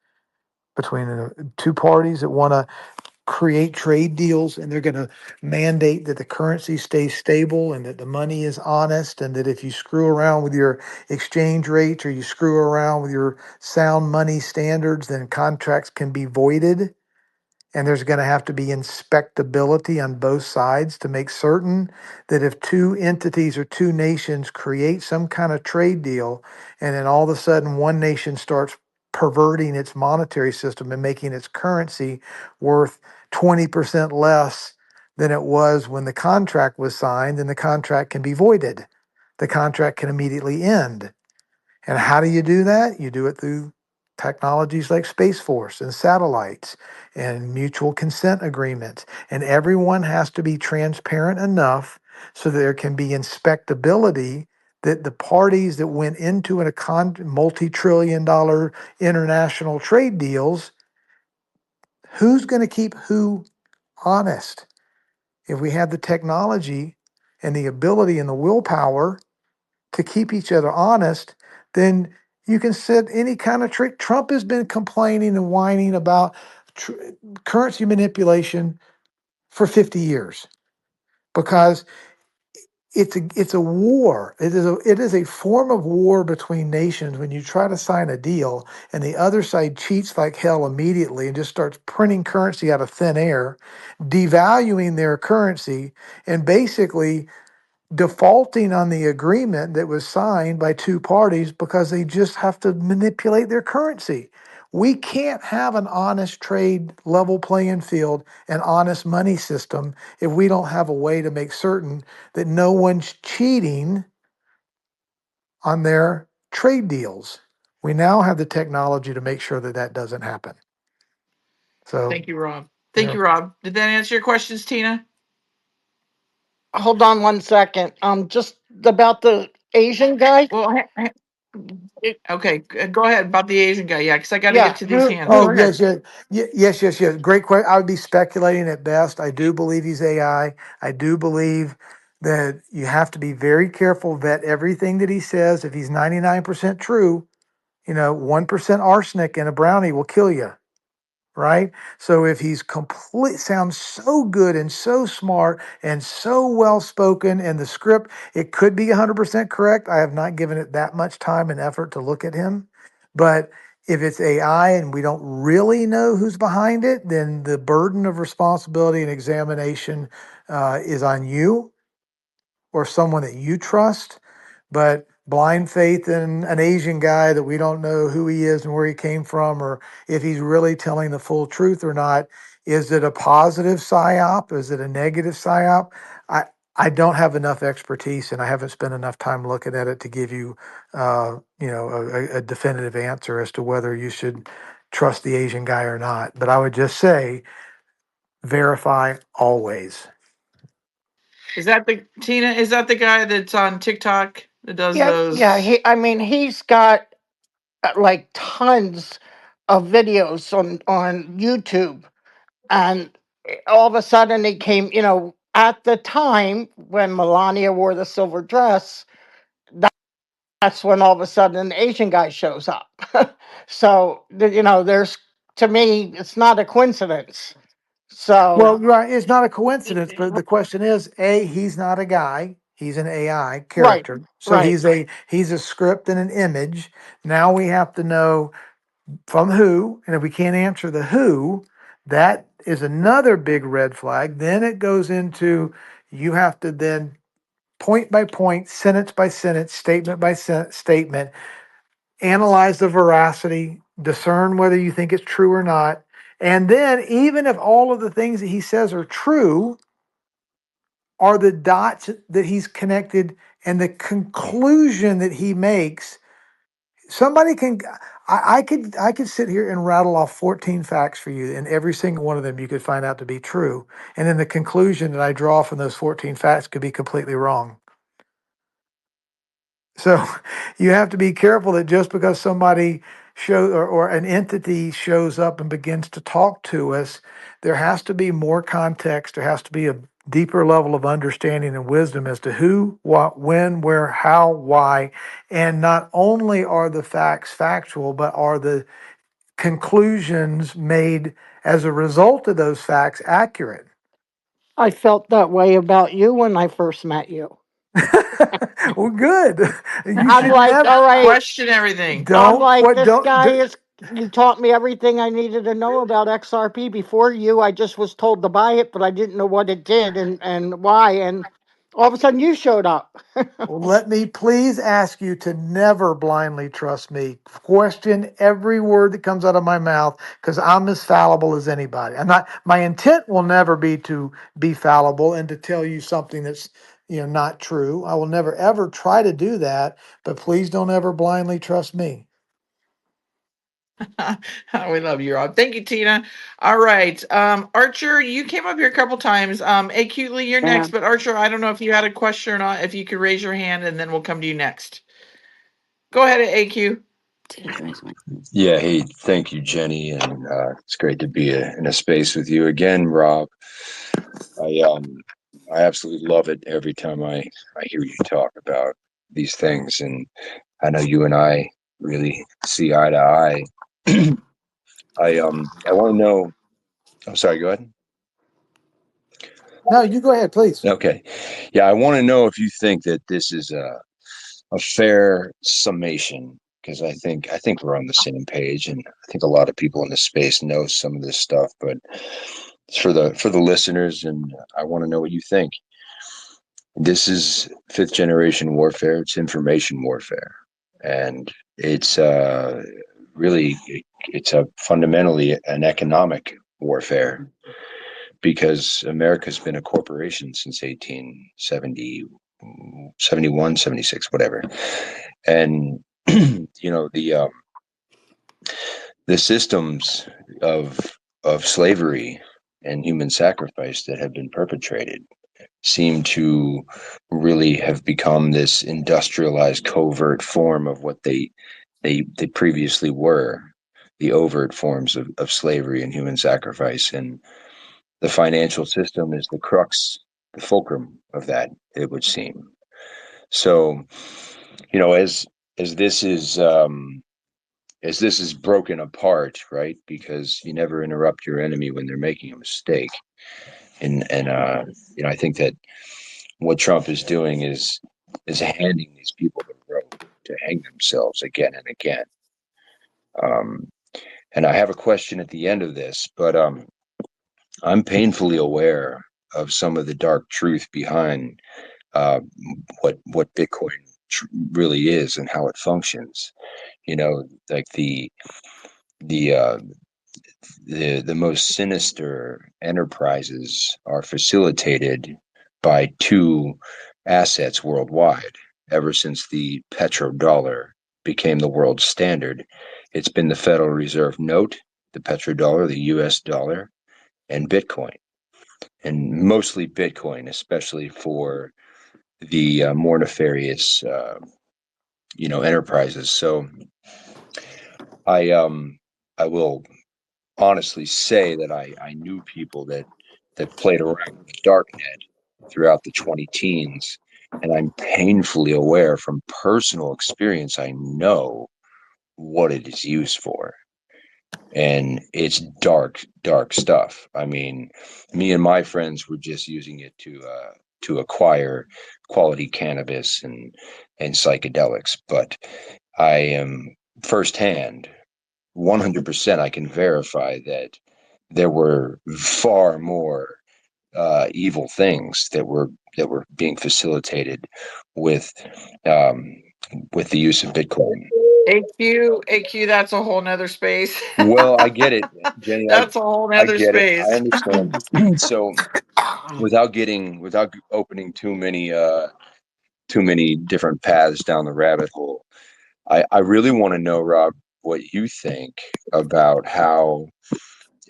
Speaker 3: between two parties that want to create trade deals, and they're going to mandate that the currency stays stable and that the money is honest, and that if you screw around with your exchange rates or you screw around with your sound money standards, then contracts can be voided. And there's going to have to be inspectability on both sides to make certain that if two entities or two nations create some kind of trade deal, and then all of a sudden one nation starts perverting its monetary system and making its currency worth 20% less than it was when the contract was signed, then the contract can be voided. The contract can immediately end. And how do you do that? You do it through technologies like Space Force and satellites and mutual consent agreements. And everyone has to be transparent enough so that there can be inspectability that the parties that went into multi-trillion-dollar international trade deals, who's going to keep who honest? If we have the technology and the ability and the willpower to keep each other honest, then you can set any kind of trick. Trump has been complaining and whining about tr- currency manipulation for 50 years because it's a war. It is a form of war between nations when you try to sign a deal and the other side cheats like hell immediately and just starts printing currency out of thin air, devaluing their currency, and basically defaulting on the agreement that was signed by two parties because they just have to manipulate their currency. We can't have an honest trade, level playing field, and honest money system if we don't have a way to make certain that no one's cheating on their trade deals. We now have the technology to make sure that that doesn't happen. So,
Speaker 2: Thank you, Rob.
Speaker 3: you
Speaker 2: Thank
Speaker 3: know,
Speaker 2: you, Rob. Did that answer your questions, Tina?
Speaker 8: Hold on one second. Just about the Asian guy.
Speaker 2: Well, okay, go ahead about the Asian guy. Yeah, because I got to
Speaker 8: Yeah,
Speaker 2: get to these hands.
Speaker 3: oh,
Speaker 2: Go ahead.
Speaker 3: yes. Great question. I would be speculating at best. I do believe he's AI. I do believe that you have to be very careful, vet everything that he says. If he's 99% true, 1% arsenic in a brownie will kill you. Right? So if he's sounds so good and so smart and so well spoken, and the script, it could be 100% correct. I have not given it that much time and effort to look at him. But if it's AI and we don't really know who's behind it, then the burden of responsibility and examination is on you or someone that you trust. But blind faith in an Asian guy that we don't know who he is and where he came from, or if he's really telling the full truth or not, is it a positive psyop? Is it a negative psyop? I I don't have enough expertise and I haven't spent enough time looking at it to give you, a definitive answer as to whether you should trust the Asian guy or not. But I would just say verify always.
Speaker 2: Is that the Tina? Is that the guy that's on TikTok that does
Speaker 8: yeah, yeah.
Speaker 2: those?
Speaker 8: I mean, he's got like tons of videos on YouTube, and all of a sudden he came. At the time when Melania wore the silver dress, that's when all of a sudden an Asian guy shows up. So there's to me, it's not a coincidence.
Speaker 3: Well,
Speaker 8: So
Speaker 3: right, it's not a coincidence, but the question is, A, he's not a guy. He's an AI
Speaker 8: right,
Speaker 3: character. So
Speaker 8: right.
Speaker 3: he's a script and an image. Now we have to know from who, and if we can't answer the who, that is another big red flag. Then it goes into you have to then point by point, sentence by sentence, statement by statement, analyze the veracity, discern whether you think it's true or not. And then, even if all of the things that he says are true, are the dots that he's connected and the conclusion that he makes. Somebody can, I could sit here and rattle off 14 facts for you, and every single one of them you could find out to be true. And then the conclusion that I draw from those 14 facts could be completely wrong. So you have to be careful that just because somebody or an entity shows up and begins to talk to us, there has to be more context. There has to be a deeper level of understanding and wisdom as to who, what, when, where, how, why. And not only are the facts factual, but are the conclusions made as a result of those facts accurate?
Speaker 8: I felt that way about you when I first met you.
Speaker 3: Well, good. You
Speaker 8: I'm
Speaker 3: should
Speaker 8: like,
Speaker 3: never
Speaker 8: all right.
Speaker 2: Question everything.
Speaker 8: I'm
Speaker 3: don't
Speaker 8: like,
Speaker 3: what
Speaker 8: this guy
Speaker 3: don't
Speaker 8: is. You taught me everything I needed to know about XRP. Before you, I just was told to buy it, but I didn't know what it did and why. And all of a sudden, you showed up.
Speaker 3: Well, let me please ask you to never blindly trust me. Question every word that comes out of my mouth because I'm as fallible as anybody. I'm not. My intent will never be to be fallible and to tell you something that's not true. I will never ever try to do that. But please don't ever blindly trust me.
Speaker 2: We love you, Rob. Thank you, Tina. All right. Archer, you came up here a couple times. Acutely, you're
Speaker 9: Yeah.
Speaker 2: next, but Archer, I don't know if you had a question or not. If you could raise your hand and then we'll come to you next. Go ahead, AQ.
Speaker 9: Yeah. Hey, thank you, Jenny, and it's great to be in a space with you again, Rob. I absolutely love it every time I hear you talk about these things, and I know you and I really see eye to eye. I want to know. I'm sorry. Go ahead.
Speaker 3: No, you go ahead, please.
Speaker 9: Okay. Yeah, I want to know if you think that this is a fair summation, because I think we're on the same page, and I think a lot of people in this space know some of this stuff, but it's for the listeners, and I want to know what you think. This is fifth generation warfare. It's information warfare, and it's really it's a fundamentally an economic warfare, because America's been a corporation since 1870, 71, 76, whatever. And the systems of slavery and human sacrifice that have been perpetrated seem to really have become this industrialized covert form of what they previously were, the overt forms of slavery and human sacrifice. And the financial system is the crux, the fulcrum of that, it would seem. So, as this is broken apart, right? Because you never interrupt your enemy when they're making a mistake. And I think that what Trump is doing is handing these people the rope to hang themselves again and again. And I have a question at the end of this, but I'm painfully aware of some of the dark truth behind what Bitcoin really is and how it functions. Like the most sinister enterprises are facilitated by two assets worldwide. Ever since the petrodollar became the world standard, it's been the Federal Reserve note, the petrodollar, the US dollar, and Bitcoin. And mostly Bitcoin, especially for the more nefarious enterprises. So I will honestly say that I knew people that played around with the dark net throughout the 20 teens, and I'm painfully aware from personal experience. I know what it is used for, and it's dark stuff. I mean, me and my friends were just using it to acquire quality cannabis and psychedelics, but I am firsthand 100%. I can verify that there were far more evil things that were being facilitated with the use of Bitcoin.
Speaker 2: AQ, that's a whole nother space.
Speaker 9: Well, I get it, Jenny.
Speaker 2: That's a whole
Speaker 9: I
Speaker 2: nother
Speaker 9: get it.
Speaker 2: space.
Speaker 9: I understand. So, without opening too many different paths down the rabbit hole, I really want to know, Rob, what you think about how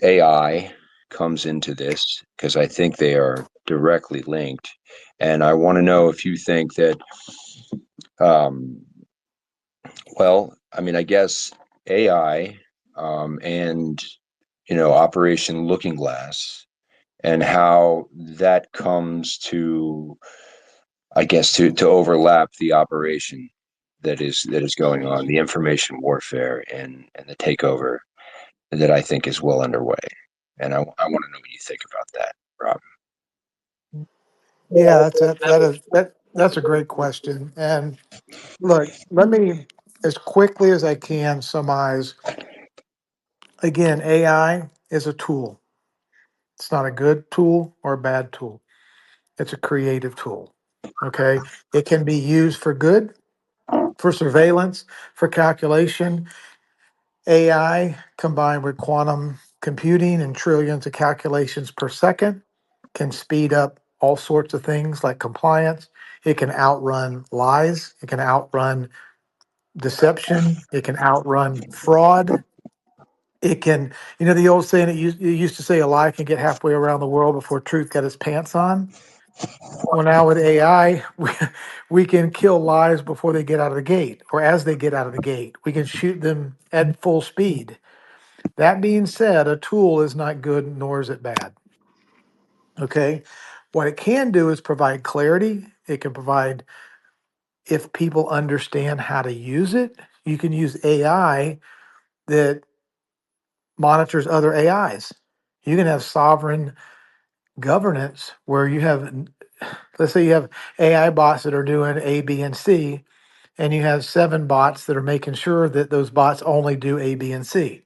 Speaker 9: AI comes into this, because I think they are directly linked. And I want to know if you think that, well, I mean, I guess AI and, Operation Looking Glass, and how that comes to, I guess, to overlap the operation that is going on, the information warfare and the takeover that I think is well underway. And I want to know what you think about that, Rob.
Speaker 3: Yeah, that's a great question. And look, let me, as quickly as I can, surmise. Again, AI is a tool. It's not a good tool or a bad tool. It's a creative tool. Okay, it can be used for good, for surveillance, for calculation. AI combined with quantum computing and trillions of calculations per second can speed up all sorts of things like compliance. It can outrun lies. It can outrun deception. It can outrun fraud. It can, the old saying it used to say a lie can get halfway around the world before truth got its pants on. Well, now with AI, we can kill lies before they get out of the gate or as they get out of the gate. We can shoot them at full speed. That being said, a tool is not good nor is it bad. Okay. What it can do is provide clarity. It can provide, if people understand how to use it, you can use AI that monitors other AIs. You can have sovereign governance where you have, let's say you have AI bots that are doing A, B, and C, and you have 7 bots that are making sure that those bots only do A, B, and C.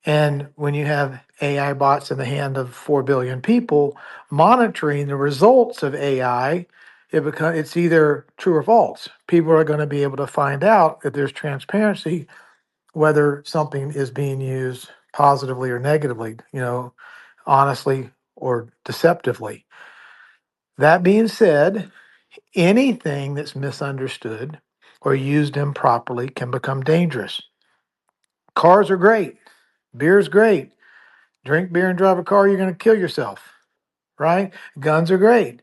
Speaker 3: And when you have AI bots in the hand of 4 billion people monitoring the results of AI, it's either true or false. People are going to be able to find out if there's transparency, whether something is being used positively or negatively, honestly or deceptively. That being said, anything that's misunderstood or used improperly can become dangerous. Cars are great. Beer's great. Drink beer and drive a car, you're going to kill yourself, right? Guns are great.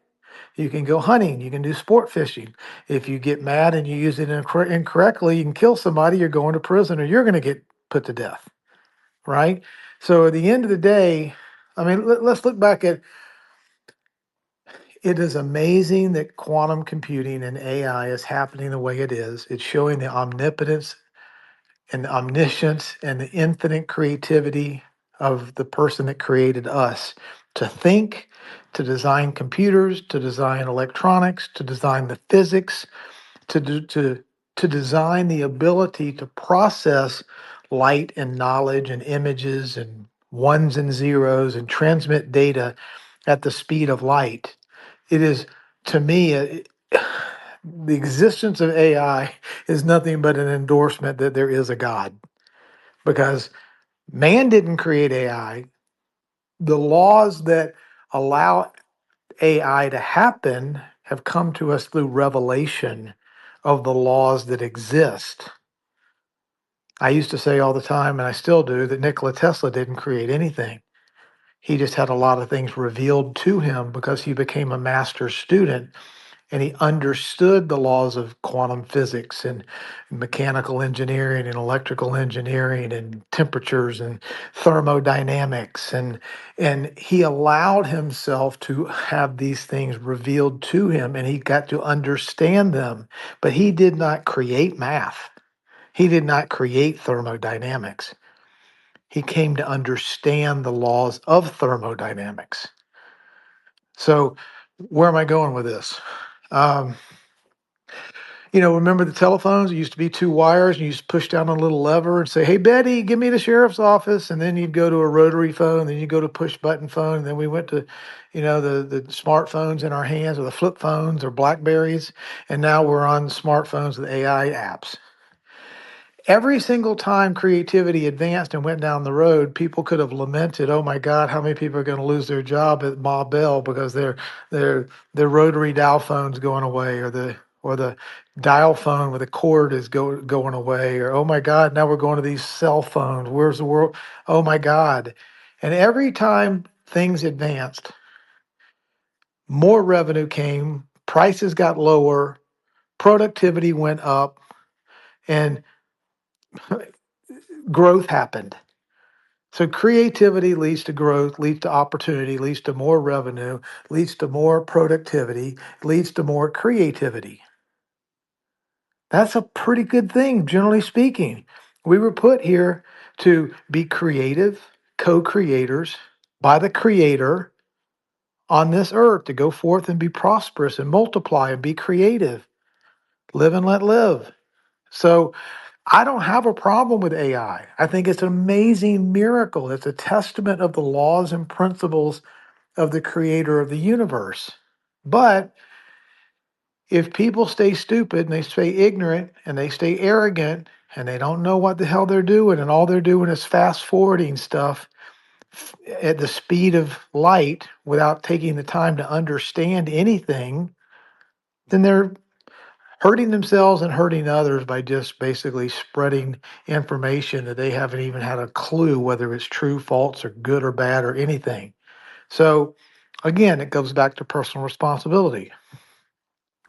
Speaker 3: You can go hunting. You can do sport fishing. If you get mad and you use it incorrectly, you can kill somebody. You're going to prison or you're going to get put to death, right? So at the end of the day, I mean, let's look back at it is amazing that quantum computing and AI is happening the way it is. It's showing the omnipotence and the omniscience and the infinite creativity of the person that created us to think, to design computers, to design electronics, to design the physics, to design the ability to process light and knowledge and images and ones and zeros and transmit data at the speed of light. It is, to me, the existence of AI is nothing but an endorsement that there is a God, because man didn't create AI. The laws that allow AI to happen have come to us through revelation of the laws that exist. I used to say all the time, and I still do, that Nikola Tesla didn't create anything. He just had a lot of things revealed to him because he became a master student and he understood the laws of quantum physics and mechanical engineering and electrical engineering and temperatures and thermodynamics, and he allowed himself to have these things revealed to him and he got to understand them. But he did not create math. He did not create thermodynamics. He came to understand the laws of thermodynamics. So where am I going with this? Um, remember the telephones? It used to be two wires, and you just push down a little lever and say, "Hey, Betty, give me the sheriff's office." And then you'd go to a rotary phone, then you go to push button phone. And then we went to, the smartphones in our hands, or the flip phones or Blackberries. And now we're on smartphones with AI apps. Every single time creativity advanced and went down the road, people could have lamented, "Oh my God, how many people are going to lose their job at Ma Bell because their rotary dial phone's going away, or the dial phone with a cord is going away, or oh my God, now we're going to these cell phones. Where's the world? Oh my God!" And every time things advanced, more revenue came, prices got lower, productivity went up, and growth happened. So creativity leads to growth, leads to opportunity, leads to more revenue, leads to more productivity, leads to more creativity. That's a pretty good thing, generally speaking. We were put here to be creative, co-creators by the Creator on this earth, to go forth and be prosperous and multiply and be creative, live and let live. So I don't have a problem with AI. I think it's an amazing miracle. It's a testament of the laws and principles of the creator of the universe. But if people stay stupid and they stay ignorant and they stay arrogant and they don't know what the hell they're doing, and all they're doing is fast forwarding stuff at the speed of light without taking the time to understand anything, then they're hurting themselves and hurting others by just basically spreading information that they haven't even had a clue whether it's true, false, or good or bad or anything. So again, it goes back to personal responsibility.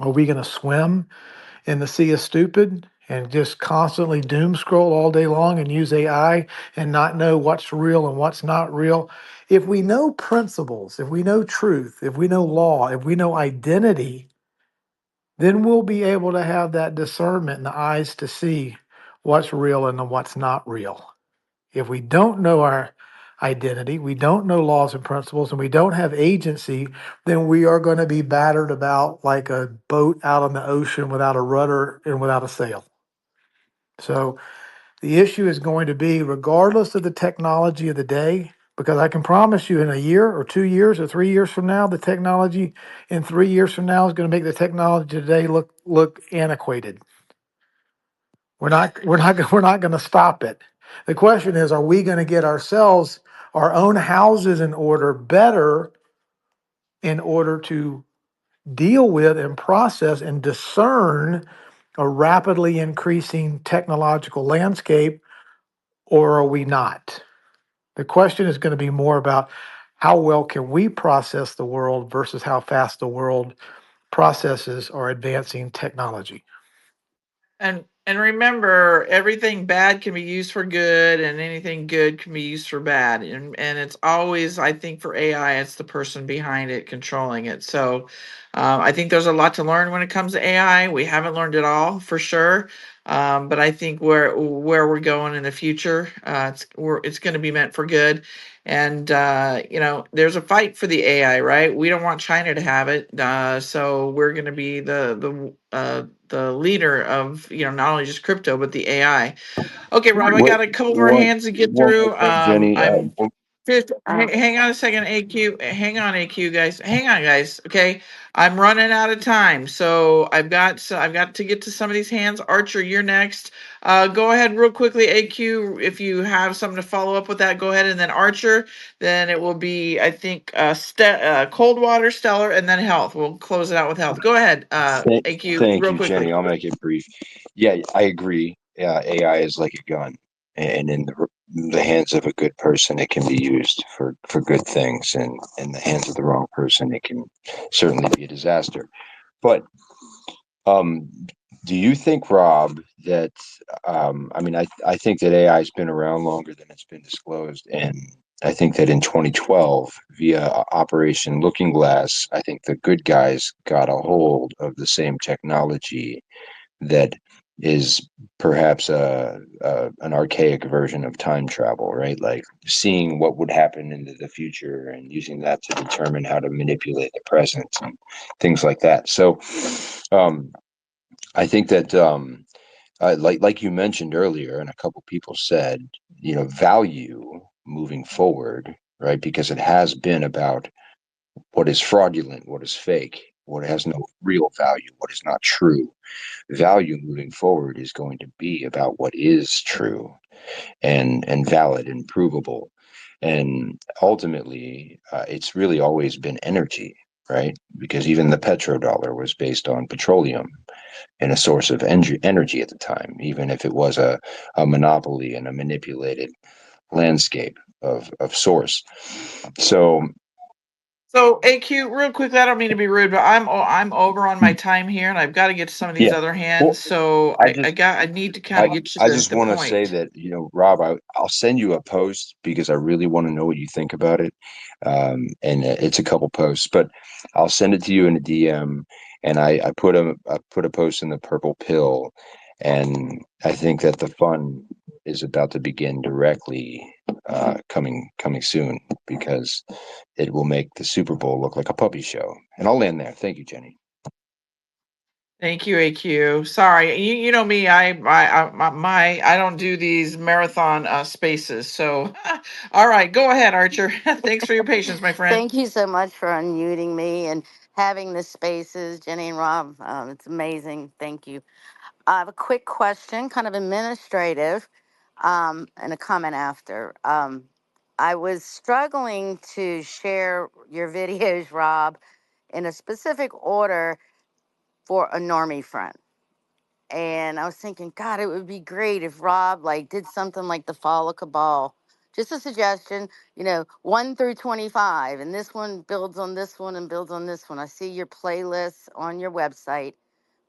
Speaker 3: Are we going to swim in the sea of stupid and just constantly doom scroll all day long and use AI and not know what's real and what's not real? If we know principles, if we know truth, if we know law, if we know identity, then we'll be able to have that discernment and the eyes to see what's real and what's not real. If we don't know our identity, we don't know laws and principles, and we don't have agency, then we are going to be battered about like a boat out on the ocean without a rudder and without a sail. So the issue is going to be, regardless of the technology of the day, because I can promise you in a year or 2 years or 3 years from now, the technology in 3 years from now is going to make the technology today look antiquated. We're not going to stop it. The question is, are we going to get ourselves, our own houses in order better in order to deal with and process and discern a rapidly increasing technological landscape, or are we not? The question is going to be more about how well can we process the world versus how fast the world processes or advancing technology.
Speaker 2: And remember, everything bad can be used for good, and anything good can be used for bad. And it's always, I think, for AI, it's the person behind it controlling it. So I think there's a lot to learn when it comes to AI. We haven't learned it all for sure, but I think where we're going in the future, it's going to be meant for good. And there's a fight for the AI, right? We don't want China to have it, so we're going to be the leader of not only just crypto but the AI. Okay, Rob, I
Speaker 9: What
Speaker 2: got a couple more
Speaker 9: one
Speaker 2: hands to get
Speaker 9: one more
Speaker 2: through.
Speaker 9: thing, Jenny?
Speaker 2: I'm
Speaker 5: Um,
Speaker 2: hang on a second, AQ. Hang on, AQ guys. Hang on, guys. Okay, I'm running out of time, so I've got to get to some of these hands. Archer, you're next. Go ahead, real quickly, AQ. If you have something to follow up with that, go ahead, and then Archer. Then it will be, I think, Cold Water, Stellar, and then Health. We'll close it out with Health. Go ahead, AQ,
Speaker 9: Thank
Speaker 2: real
Speaker 9: you, Jenny.
Speaker 2: quickly.
Speaker 9: I'll make it brief. Yeah, I agree. Yeah, AI is like a gun, and in the hands of a good person, it can be used for good things, and in the hands of the wrong person, it can certainly be a disaster. But um, do you think, Rob, that I mean, I think that AI has been around longer than it's been disclosed, and I think that in 2012, via Operation Looking Glass, I think the good guys got a hold of the same technology that is perhaps an archaic version of time travel, right? Like seeing what would happen into the future and using that to determine how to manipulate the present and things like that. So, um, I think that like you mentioned earlier, and a couple people said, value moving forward, right? Because it has been about what is fraudulent, what is fake, what has no real value, what is not true. Value moving forward is going to be about what is true and valid and provable. And ultimately, it's really always been energy, right? Because even the petrodollar was based on petroleum and a source of energy at the time, even if it was a monopoly and a manipulated landscape of source. So,
Speaker 2: So AQ, real quickly, I don't mean to be rude, but I'm over on my time here, and I've got to get to some of these
Speaker 9: yeah.
Speaker 2: other hands.
Speaker 9: Well,
Speaker 2: So
Speaker 9: I
Speaker 2: I need to kind of get to
Speaker 9: I
Speaker 2: the
Speaker 9: just want to say
Speaker 2: point.
Speaker 9: that, Rob, I'll send you a post because I really want to know what you think about it. And it's a couple posts, but I'll send it to you in a DM. And I put a post in the Purple Pill, and I think that the fun is about to begin directly, coming soon, because it will make the Super Bowl look like a puppy show. And I'll end there. Thank you, Jenny.
Speaker 2: Thank you, AQ. Sorry, you know me. I don't do these marathon spaces. So, all right, go ahead, Archer. Thanks for your patience, my friend.
Speaker 10: Thank you so much for unmuting me and having the spaces, Jenny and Rob. It's amazing. Thank you. I have a quick question, kind of administrative, and a comment after. I was struggling to share your videos, Rob, in a specific order for a normie friend. And I was thinking, God, it would be great if Rob like did something like the Follow Cabal. Just a suggestion, 1 through 25, and this one builds on this one and builds on this one. I see your playlists on your website,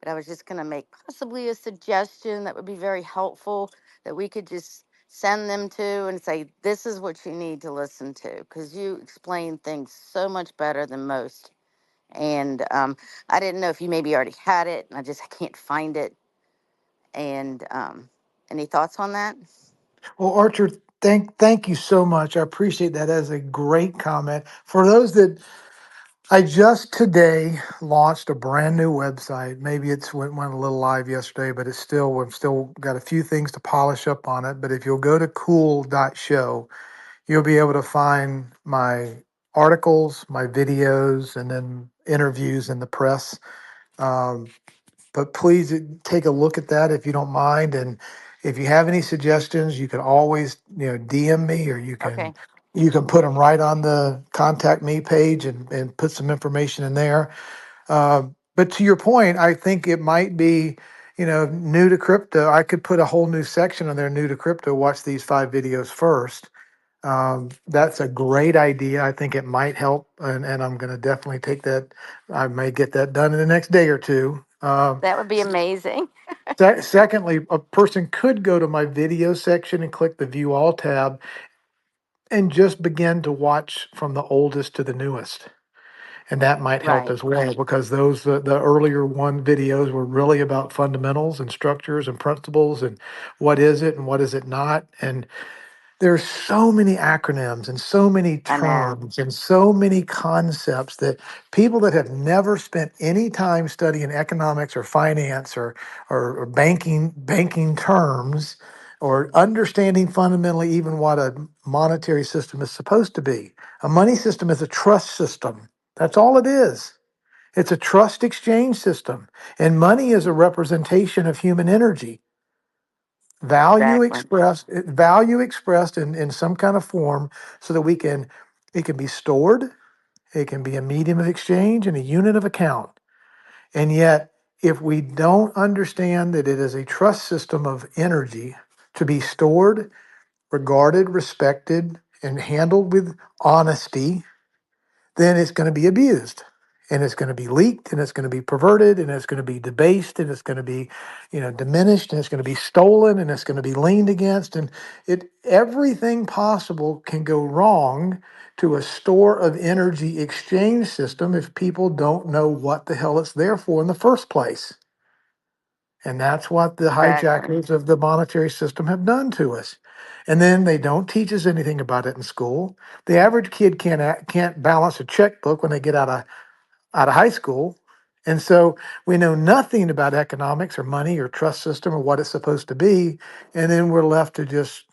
Speaker 10: but I was just going to make possibly a suggestion that would be very helpful that we could just send them to and say, this is what you need to listen to, because you explain things so much better than most. And I didn't know if you maybe already had it, and I can't find it. And any thoughts on that?
Speaker 3: Well, Archer, thank you so much. I appreciate that as a great comment. For those that I just today launched a brand new website. Maybe went a little live yesterday, but we've still got a few things to polish up on it. But if you'll go to Kwul.show, you'll be able to find my articles, my videos, and then interviews in the press. Um, but please take a look at that if you don't mind. And if you have any suggestions, you can always DM me, or
Speaker 10: Okay.
Speaker 3: you can put them right on the contact me page and put some information in there. But to your point, I think it might be new to crypto, I could put a whole new section on there, new to crypto, watch these 5 videos first. That's a great idea. I think it might help, and I'm going to definitely take that. I may get that done in the next day or two.
Speaker 10: That would be amazing.
Speaker 3: Secondly, a person could go to my video section and click the view all tab and just begin to watch from the oldest to the newest. And that might help
Speaker 10: Right.
Speaker 3: as well, because those the earlier one videos were really about fundamentals and structures and principles and what is it and what is it not. And there's so many acronyms and so many
Speaker 10: I know.
Speaker 3: terms and so many concepts that people that have never spent any time studying economics or finance or banking terms or understanding fundamentally even what a monetary system is supposed to be. A money system is a trust system. That's all it is. It's a trust exchange system. And money is a representation of human energy.
Speaker 10: Exactly.
Speaker 3: Value expressed in some kind of form so that it can be stored, it can be a medium of exchange and a unit of account. And yet, if we don't understand that it is a trust system of energy to be stored, regarded, respected, and handled with honesty, then it's going to be abused, and it's going to be leaked, and it's going to be perverted, and it's going to be debased, and it's going to be diminished, and it's going to be stolen, and it's going to be leaned against, and it everything possible can go wrong to a store of energy exchange system if people don't know what the hell it's there for in the first place. And that's what the
Speaker 10: Exactly.
Speaker 3: hijackers of the monetary system have done to us. And then they don't teach us anything about it in school. The average kid can't balance a checkbook when they get out of high school. And so we know nothing about economics or money or trust system or what it's supposed to be. And then we're left to just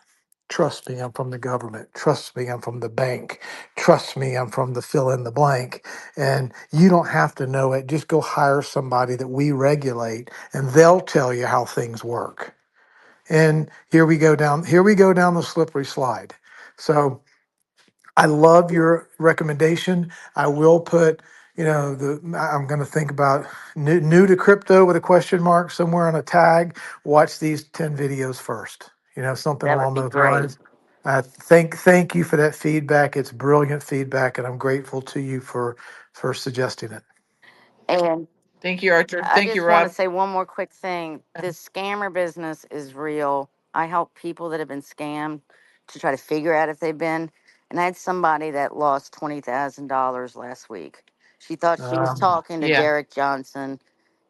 Speaker 3: trust me, I'm from the government. Trust me, I'm from the bank. Trust me, I'm from the fill in the blank. And you don't have to know it. Just go hire somebody that we regulate and they'll tell you how things work. And here we go down the slippery slide. So I love your recommendation. I will put, I'm going to think about new to crypto with a question mark somewhere on a tag. Watch these 10 videos first, something
Speaker 10: That would
Speaker 3: along
Speaker 10: be
Speaker 3: those
Speaker 10: great.
Speaker 3: lines. Thank you for that feedback. It's brilliant feedback, and I'm grateful to you for suggesting it.
Speaker 10: And
Speaker 2: Thank you, Arthur.
Speaker 10: I
Speaker 2: Thank you,
Speaker 10: just want to
Speaker 2: Rob.
Speaker 10: say one more quick thing. This scammer business is real. I help people that have been scammed to try to figure out if they've been. And I had somebody that lost $20,000 last week. She thought she was talking to
Speaker 2: Yeah.
Speaker 10: Derek Johnson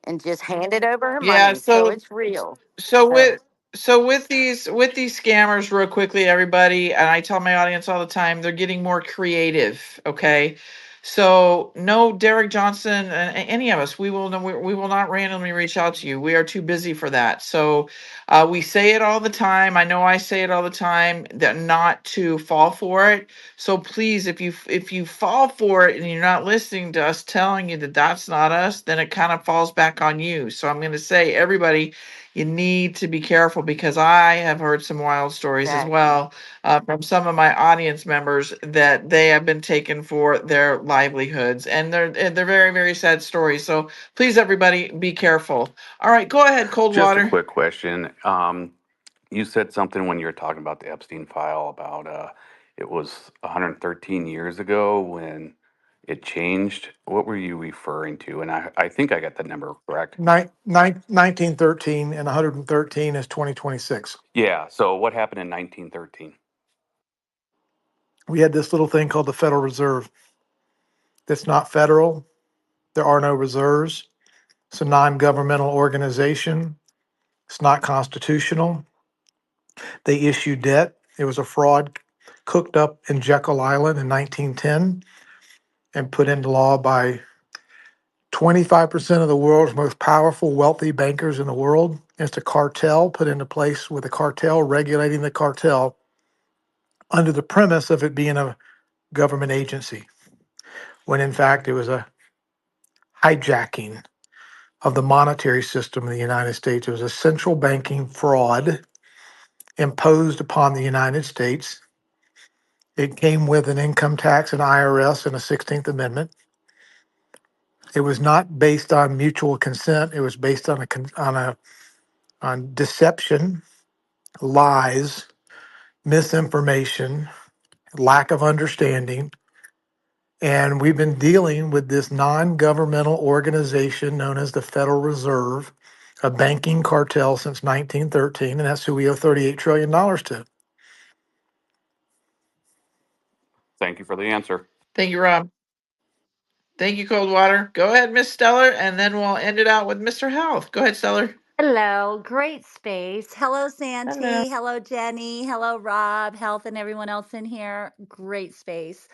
Speaker 10: and just handed over her
Speaker 2: Yeah.
Speaker 10: money. So
Speaker 2: So
Speaker 10: it's real.
Speaker 2: So
Speaker 10: So
Speaker 2: with these scammers, real quickly, everybody, and I tell my audience all the time, they're getting more creative. Okay, so no, Derek Johnson, any of us, we will not randomly reach out to you. We are too busy for that. So we say it all the time. I know I say it all the time that not to fall for it. So please, if you fall for it and you're not listening to us telling you that that's not us, then it kind of falls back on you. So I'm going to say, everybody, you need to be careful, because I have heard some wild stories as
Speaker 10: exactly.
Speaker 2: well from some of my audience members that they have been taken for their livelihoods, and they're very, very sad stories. So please, everybody, be careful. All right, go ahead,
Speaker 11: Just a
Speaker 2: Coldwater.
Speaker 11: quick question. You said something when you were talking about the Epstein file about it was 113 years ago when it changed. What were you referring to? And I think I got the number correct.
Speaker 3: 1913 and 113 is 2026.
Speaker 11: Yeah. So what happened in 1913?
Speaker 3: We had this little thing called the Federal Reserve. That's not federal. There are no reserves. It's a non-governmental organization. It's not constitutional. They issue debt. It was a fraud cooked up in Jekyll Island in 1910 and put into law by 25% of the world's most powerful, wealthy bankers in the world. It's a cartel put into place with a cartel regulating the cartel under the premise of it being a government agency, when in fact it was a hijacking of the monetary system in the United States. It was a central banking fraud imposed upon the United States. It came with an income tax, an IRS, and a 16th Amendment. It was not based on mutual consent. It was based on on deception, lies, misinformation, lack of understanding. And we've been dealing with this non-governmental organization known as the Federal Reserve, a banking cartel since 1913, and that's who we owe $38 trillion to.
Speaker 11: Thank you for the answer.
Speaker 2: Thank you, Rob. Thank you, Coldwater. Go ahead, Miss Stellar, and then we'll end it out with Mr. Health. Go ahead, Stellar.
Speaker 12: Hello, great space. Hello,
Speaker 2: Hello.
Speaker 12: Santi. Hello, Jenny. Hello, Rob, Health, and everyone else in here. Great space.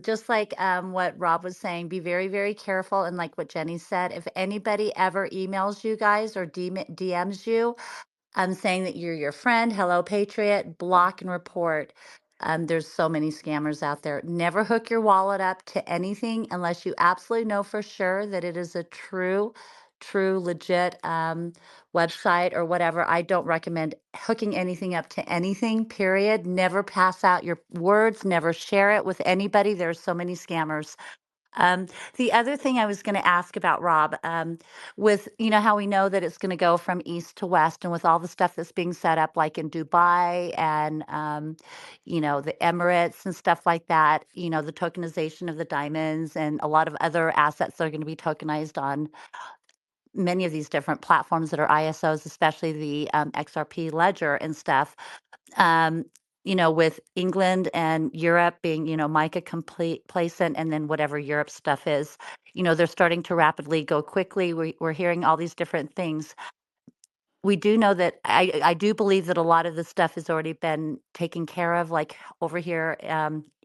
Speaker 12: Just like what Rob was saying, be very, very careful. And like what Jenny said, if anybody ever emails you guys or DMs you, saying that you're your friend, hello, Patriot, block and report. There's so many scammers out there. Never hook your wallet up to anything unless you absolutely know for sure that it is a true, legit website or whatever. I don't recommend hooking anything up to anything, period. Never pass out your words, never share it with anybody. There's so many scammers. Um, the other thing I was going to ask about, Rob, with how we know that it's going to go from east to west, and with all the stuff that's being set up, like in Dubai and the Emirates and stuff like that. The tokenization of the diamonds and a lot of other assets that are going to be tokenized on many of these different platforms that are ISOs, especially the XRP ledger and stuff. Um, with England and Europe being, MiCA complacent, and then whatever Europe stuff is, they're starting to rapidly go quickly. We're hearing all these different things. We do know that I do believe that a lot of this stuff has already been taken care of, like over here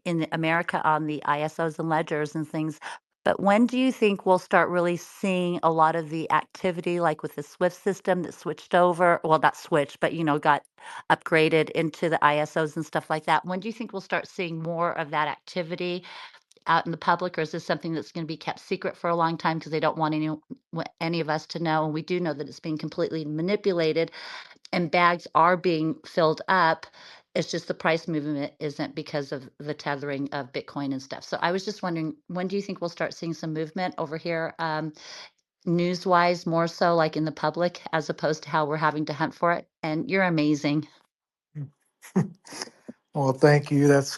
Speaker 12: in America on the ISOs and ledgers and things. But when do you think we'll start really seeing a lot of the activity, like with the SWIFT system that switched over? Well, not switched, but got upgraded into the ISOs and stuff like that. When do you think we'll start seeing more of that activity out in the public, or is this something that's going to be kept secret for a long time because they don't want any of us to know? And we do know that it's being completely manipulated, and bags are being filled up. It's just the price movement isn't because of the tethering of Bitcoin and stuff. So I was just wondering, when do you think we'll start seeing some movement over here, news-wise, more so like in the public, as opposed to how we're having to hunt for it? And you're amazing.
Speaker 3: Well, thank you. That's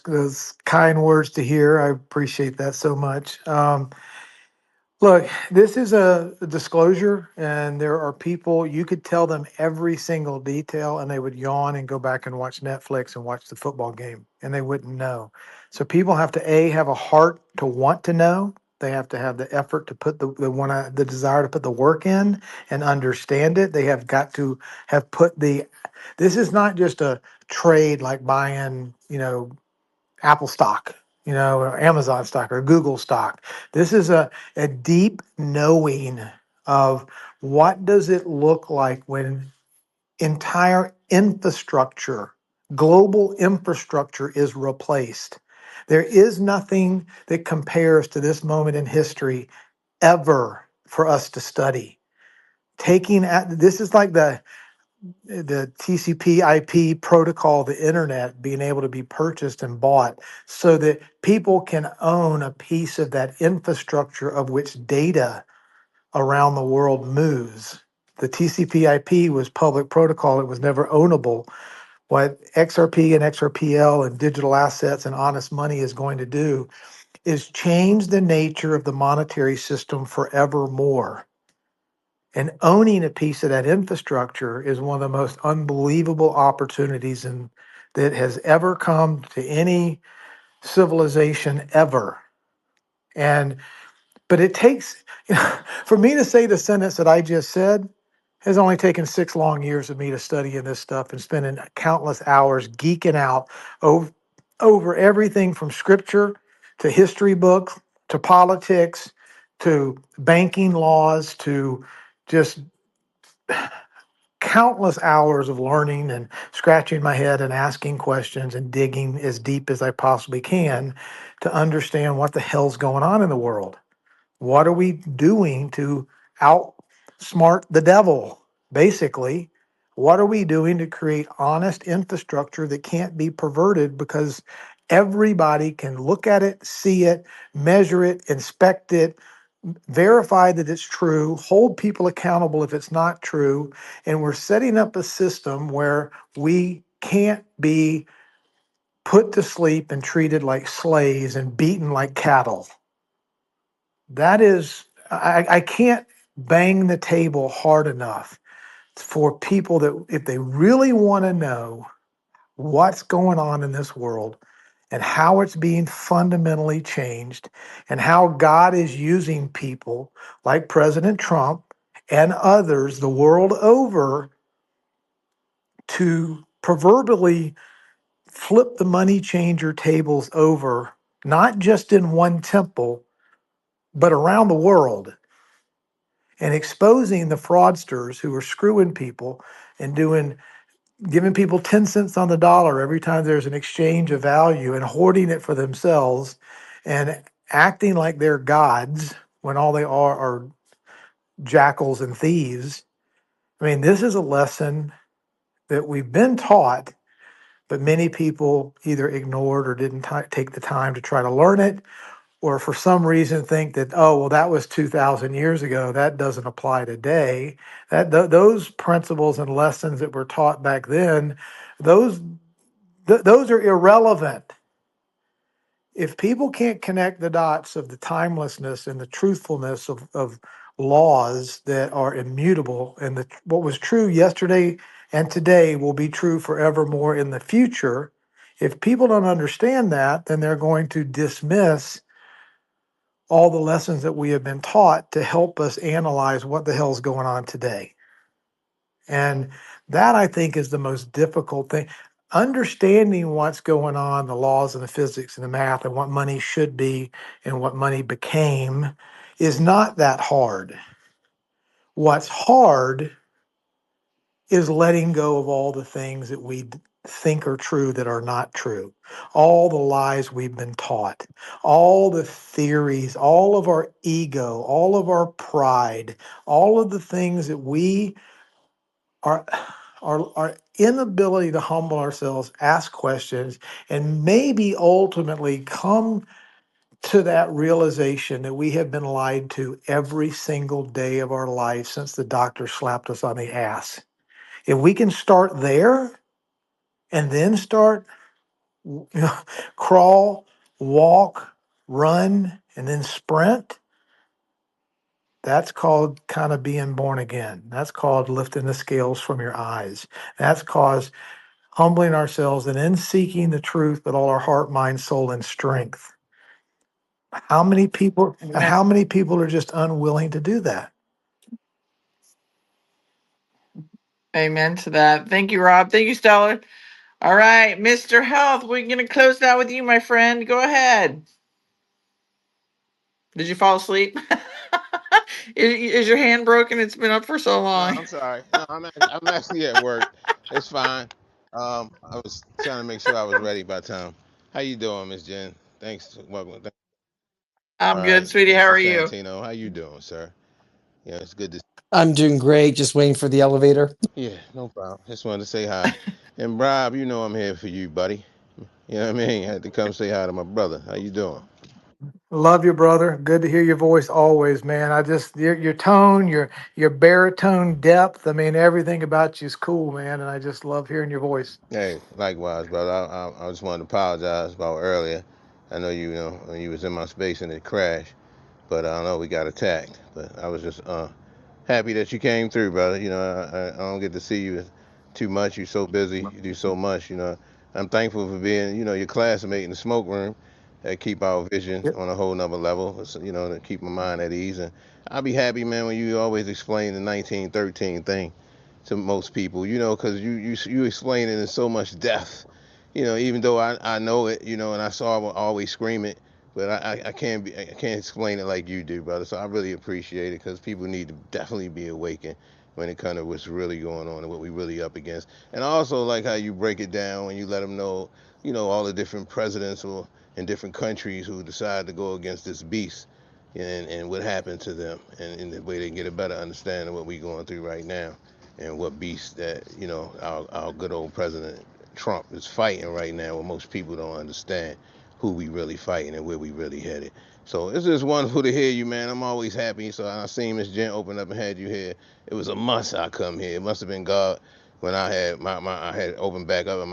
Speaker 3: kind words to hear. I appreciate that so much. Look, this is a disclosure, and there are people, you could tell them every single detail, and they would yawn and go back and watch Netflix and watch the football game, and they wouldn't know. So people have to have a heart to want to know. They have to have the effort to put the desire to put the work in and understand it. They have got to have put this is not just a trade like buying, Apple stock, or Amazon stock or Google stock. This is a deep knowing of what does it look like when entire infrastructure, global infrastructure is replaced. There is nothing that compares to this moment in history ever for us to study. This is like the TCP IP protocol, the internet being able to be purchased and bought so that people can own a piece of that infrastructure of which data around the world moves. The TCP IP was public protocol, it was never ownable. What XRP and XRPL and digital assets and honest money is going to do is change the nature of the monetary system forevermore. And owning a piece of that infrastructure is one of the most unbelievable opportunities that has ever come to any civilization ever. But it takes, for me to say the sentence that I just said, has only taken 6 long years of me to studying this stuff and spending countless hours geeking out over everything from scripture to history books to politics to banking laws to just countless hours of learning and scratching my head and asking questions and digging as deep as I possibly can to understand what the hell's going on in the world. What are we doing to outsmart the devil, basically? What are we doing to create honest infrastructure that can't be perverted because everybody can look at it, see it, measure it, inspect it, verify that it's true, hold people accountable if it's not true, and we're setting up a system where we can't be put to sleep and treated like slaves and beaten like cattle. That is, I can't bang the table hard enough for people that if they really want to know what's going on in this world and how it's being fundamentally changed and how God is using people like President Trump and others the world over to proverbially flip the money changer tables over, not just in one temple, but around the world, and exposing the fraudsters who are screwing people and giving people 10 cents on the dollar every time there's an exchange of value and hoarding it for themselves and acting like they're gods when all they are jackals and thieves. I mean, this is a lesson that we've been taught, but many people either ignored or didn't take the time to try to learn it, or for some reason think that, oh, well, that was 2,000 years ago. That doesn't apply today. Those principles and lessons that were taught back then, those those are irrelevant. If people can't connect the dots of the timelessness and the truthfulness of laws that are immutable, and what was true yesterday and today will be true forevermore in the future, if people don't understand that, then they're going to dismiss all the lessons that we have been taught to help us analyze what the hell's going on today. And that, I think, is the most difficult thing. Understanding what's going on, the laws and the physics and the math and what money should be and what money became is not that hard. What's hard is letting go of all the things that we think are true that are not true, all the lies we've been taught, all the theories, all of our ego, all of our pride, all of the things that we are. Our inability to humble ourselves, ask questions, and maybe ultimately come to that realization that we have been lied to every single day of our life since the doctor slapped us on the ass. If we can start there and then start crawl, walk, run, and then sprint, that's called kind of being born again. That's called lifting the scales from your eyes. That's called humbling ourselves and then seeking the truth with all our heart, mind, soul, and strength. How many people and
Speaker 2: Amen.
Speaker 3: how many people are just unwilling to do that?
Speaker 2: Amen to that. Thank you, Rob. Thank you, Stellar. All right, Mr. Health, we're going to close out with you, my friend. Go ahead. Did you fall asleep? Is your hand broken? It's been up for so
Speaker 13: No,
Speaker 2: long.
Speaker 13: I'm sorry. No, I'm actually at work. It's fine. I was trying to make sure I was ready by the time. How you doing, Miss Jen? Thanks. Welcome. All
Speaker 2: I'm good,
Speaker 13: right,
Speaker 2: sweetie. How
Speaker 13: Mr.
Speaker 2: are you?
Speaker 13: Santino. How you doing, sir? Yeah, it's good to.
Speaker 14: I'm doing great, just waiting for the elevator.
Speaker 13: Yeah, no problem. Just wanted to say hi. And Rob, you know I'm here for you, buddy. You know what I mean? I had to come say hi to my brother. How you doing?
Speaker 3: Love you, brother. Good to hear your voice always, man. I just your tone, your baritone depth. I mean, everything about you is cool, man. And I just love hearing your voice.
Speaker 13: Hey, likewise, brother. I just wanted to apologize about earlier. I know you know when you was in my space and it crashed, but I know we got attacked. But I was just happy that you came through, brother. You know, I don't get to see you too much. You're so busy. You do so much. You know, I'm thankful for being, you know, your classmate in the smoke room. That keep our vision
Speaker 3: Yep.
Speaker 13: on a whole nother level. You know, to keep my mind at ease. And I'll be happy, man, when you always explain the 1913 thing to most people. You know, because you explain it in so much depth. You know, even though I know it, you know, and I saw I always scream it, but I can't explain it like you do, brother. So I really appreciate it because people need to definitely be awakened when it comes to what's really going on and what we really up against. And I also like how you break it down when you let them know, you know, all the different presidents or in different countries who decide to go against this beast and what happened to them and the way they can get a better understanding of what we're going through right now and what beast that, you know, our good old president Trump is fighting right now, what most people don't understand who we really fighting and where we really headed. So it's just wonderful to hear you, man. I'm always happy. So I seen Miss Jen open up and had you here. It was a must I come here. It must have been God when I had I had opened back up and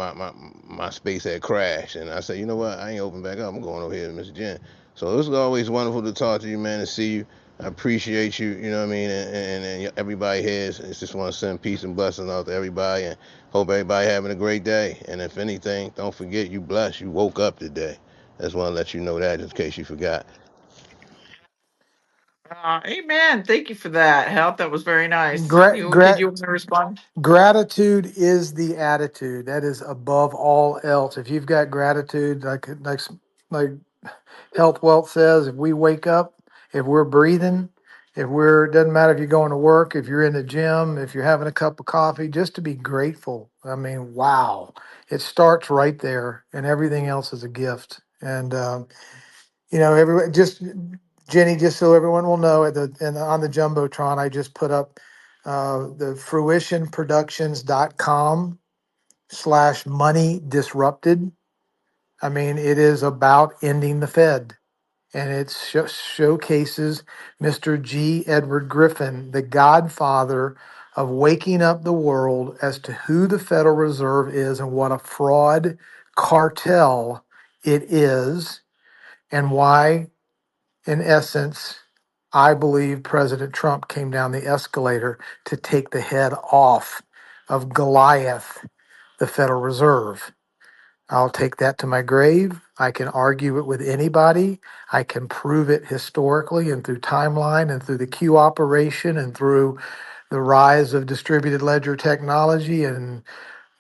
Speaker 13: my space had crashed. And I said, you know what? I ain't open back up. I'm going over here to Miss Jen. So it's always wonderful to talk to you, man, and see you. I appreciate you, you know what I mean, and everybody here. Just want to send peace and blessings out to everybody, and hope everybody having a great day. And if anything, don't forget you blessed. You woke up today. I just want to let you know that, just in case you forgot.
Speaker 2: Amen. Thank you for that, Health. That was very nice.
Speaker 3: Gra-
Speaker 2: You did
Speaker 3: gra-
Speaker 2: you want to respond?
Speaker 3: Gratitude is the attitude. That is above all else. If you've got gratitude, like Health Wealth says, if we wake up, if we're breathing, if we're, doesn't matter if you're going to work, if you're in the gym, if you're having a cup of coffee, just to be grateful. I mean, wow. It starts right there, and everything else is a gift. And everyone just, Jenny, just so everyone will know, on the Jumbotron, I just put up the fruitionproductions.com/money disrupted. I mean, it is about ending the Fed, and it showcases Mr. G. Edward Griffin, the godfather of waking up the world as to who the Federal Reserve is and what a fraud cartel it is, and why, in essence, I believe President Trump came down the escalator to take the head off of Goliath, the Federal Reserve. I'll take that to my grave. I can argue it with anybody. I can prove it historically and through timeline and through the Q operation and through the rise of distributed ledger technology and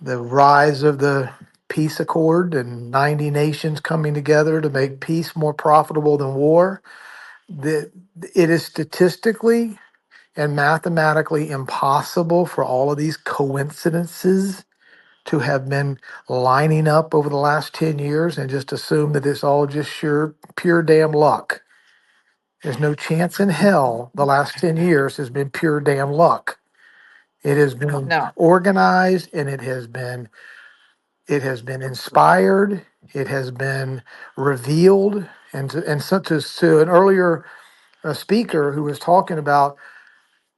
Speaker 3: the rise of the peace accord and 90 nations coming together to make peace more profitable than war. That it is statistically and mathematically impossible for all of these coincidences to have been lining up over the last 10 years and just assume that it's all just pure damn luck. There's no chance in hell the last 10 years has been pure damn luck. It has been
Speaker 2: No.
Speaker 3: organized, and it has been inspired, it has been revealed, and such as to an earlier speaker who was talking about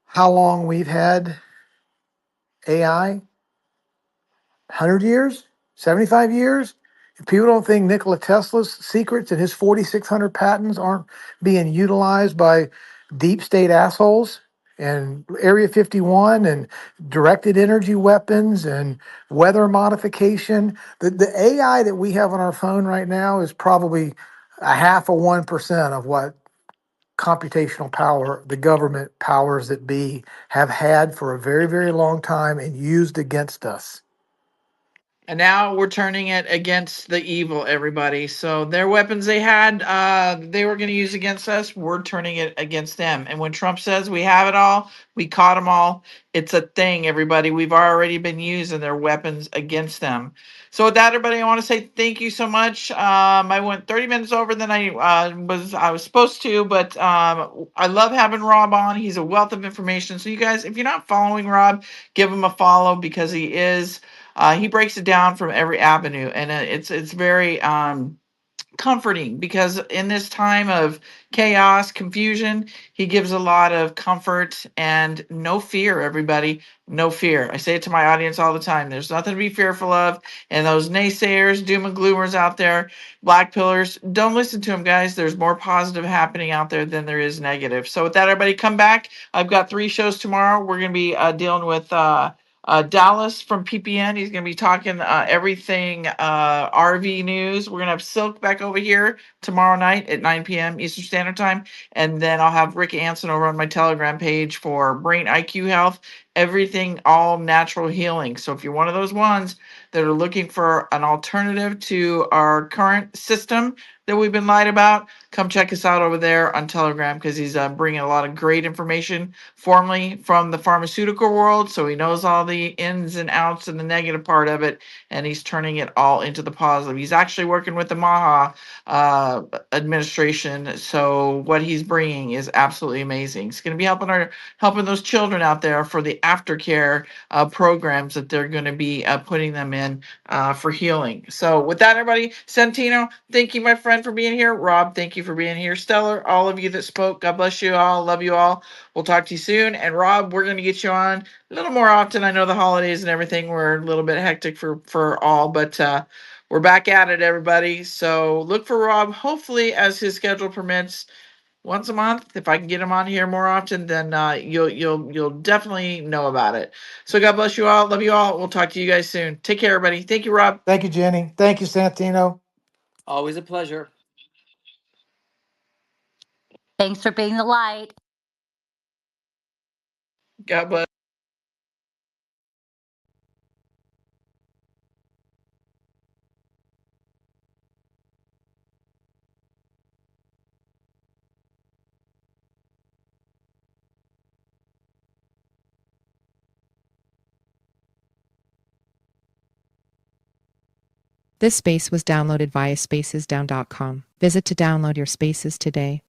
Speaker 3: how long we've had AI, 100 years, 75 years. If people don't think Nikola Tesla's secrets and his 4,600 patents aren't being utilized by deep state assholes and Area 51 and directed energy weapons and weather modification, the AI that we have on our phone right now is probably a half of 1% of what computational power the government powers that be have had for a very, very long time and used against us.
Speaker 2: And now we're turning it against the evil, everybody. So their weapons they had, they were going to use against us. We're turning it against them. And when Trump says we have it all, we caught them all. It's a thing, everybody. We've already been using their weapons against them. So with that, everybody, I want to say thank you so much. I went 30 minutes over than I was supposed to, but I love having Rob on. He's a wealth of information. So you guys, if you're not following Rob, give him a follow because he breaks it down from every avenue, and it's very comforting because in this time of chaos, confusion, he gives a lot of comfort and no fear, everybody. No fear. I say it to my audience all the time. There's nothing to be fearful of. And those naysayers, doom and gloomers out there, black pillars, don't listen to them, guys. There's more positive happening out there than there is negative. So with that, everybody come back. I've got 3 shows tomorrow. We're going to be dealing with Dallas from PPN. He's going to be talking everything RV news. We're going to have Silk back over here tomorrow night at 9 p.m. Eastern Standard Time. And then I'll have Rick Anson over on my Telegram page for Brain IQ Health, everything all natural healing. So if you're one of those ones that are looking for an alternative to our current system that we've been lied about, come check us out over there on Telegram because he's bringing a lot of great information formerly from the pharmaceutical world. So he knows all the ins and outs and the negative part of it, and he's turning it all into the positive. He's actually working with the Maha administration. So what he's bringing is absolutely amazing. He's going to be helping those children out there for the aftercare programs that they're going to be putting them in. in for healing. So with that, everybody, Santino, thank you, my friend, for being here. Rob, thank you for being here. Stellar, all of you that spoke, God bless you all. Love you all. We'll talk to you soon. And Rob, we're going to get you on a little more often. I know the holidays and everything were a little bit hectic for all, but we're back at it, everybody. So look for Rob, hopefully, as his schedule permits, once a month. If I can get him on here more often, then you'll definitely know about it. So God bless you all. Love you all. We'll talk to you guys soon. Take care, everybody. Thank you, Rob.
Speaker 3: Thank you, Jenny. Thank you, Santino.
Speaker 6: Always a pleasure.
Speaker 12: Thanks for being the light.
Speaker 2: God bless.
Speaker 1: This space was downloaded via spacesdown.com. Visit to download your spaces today.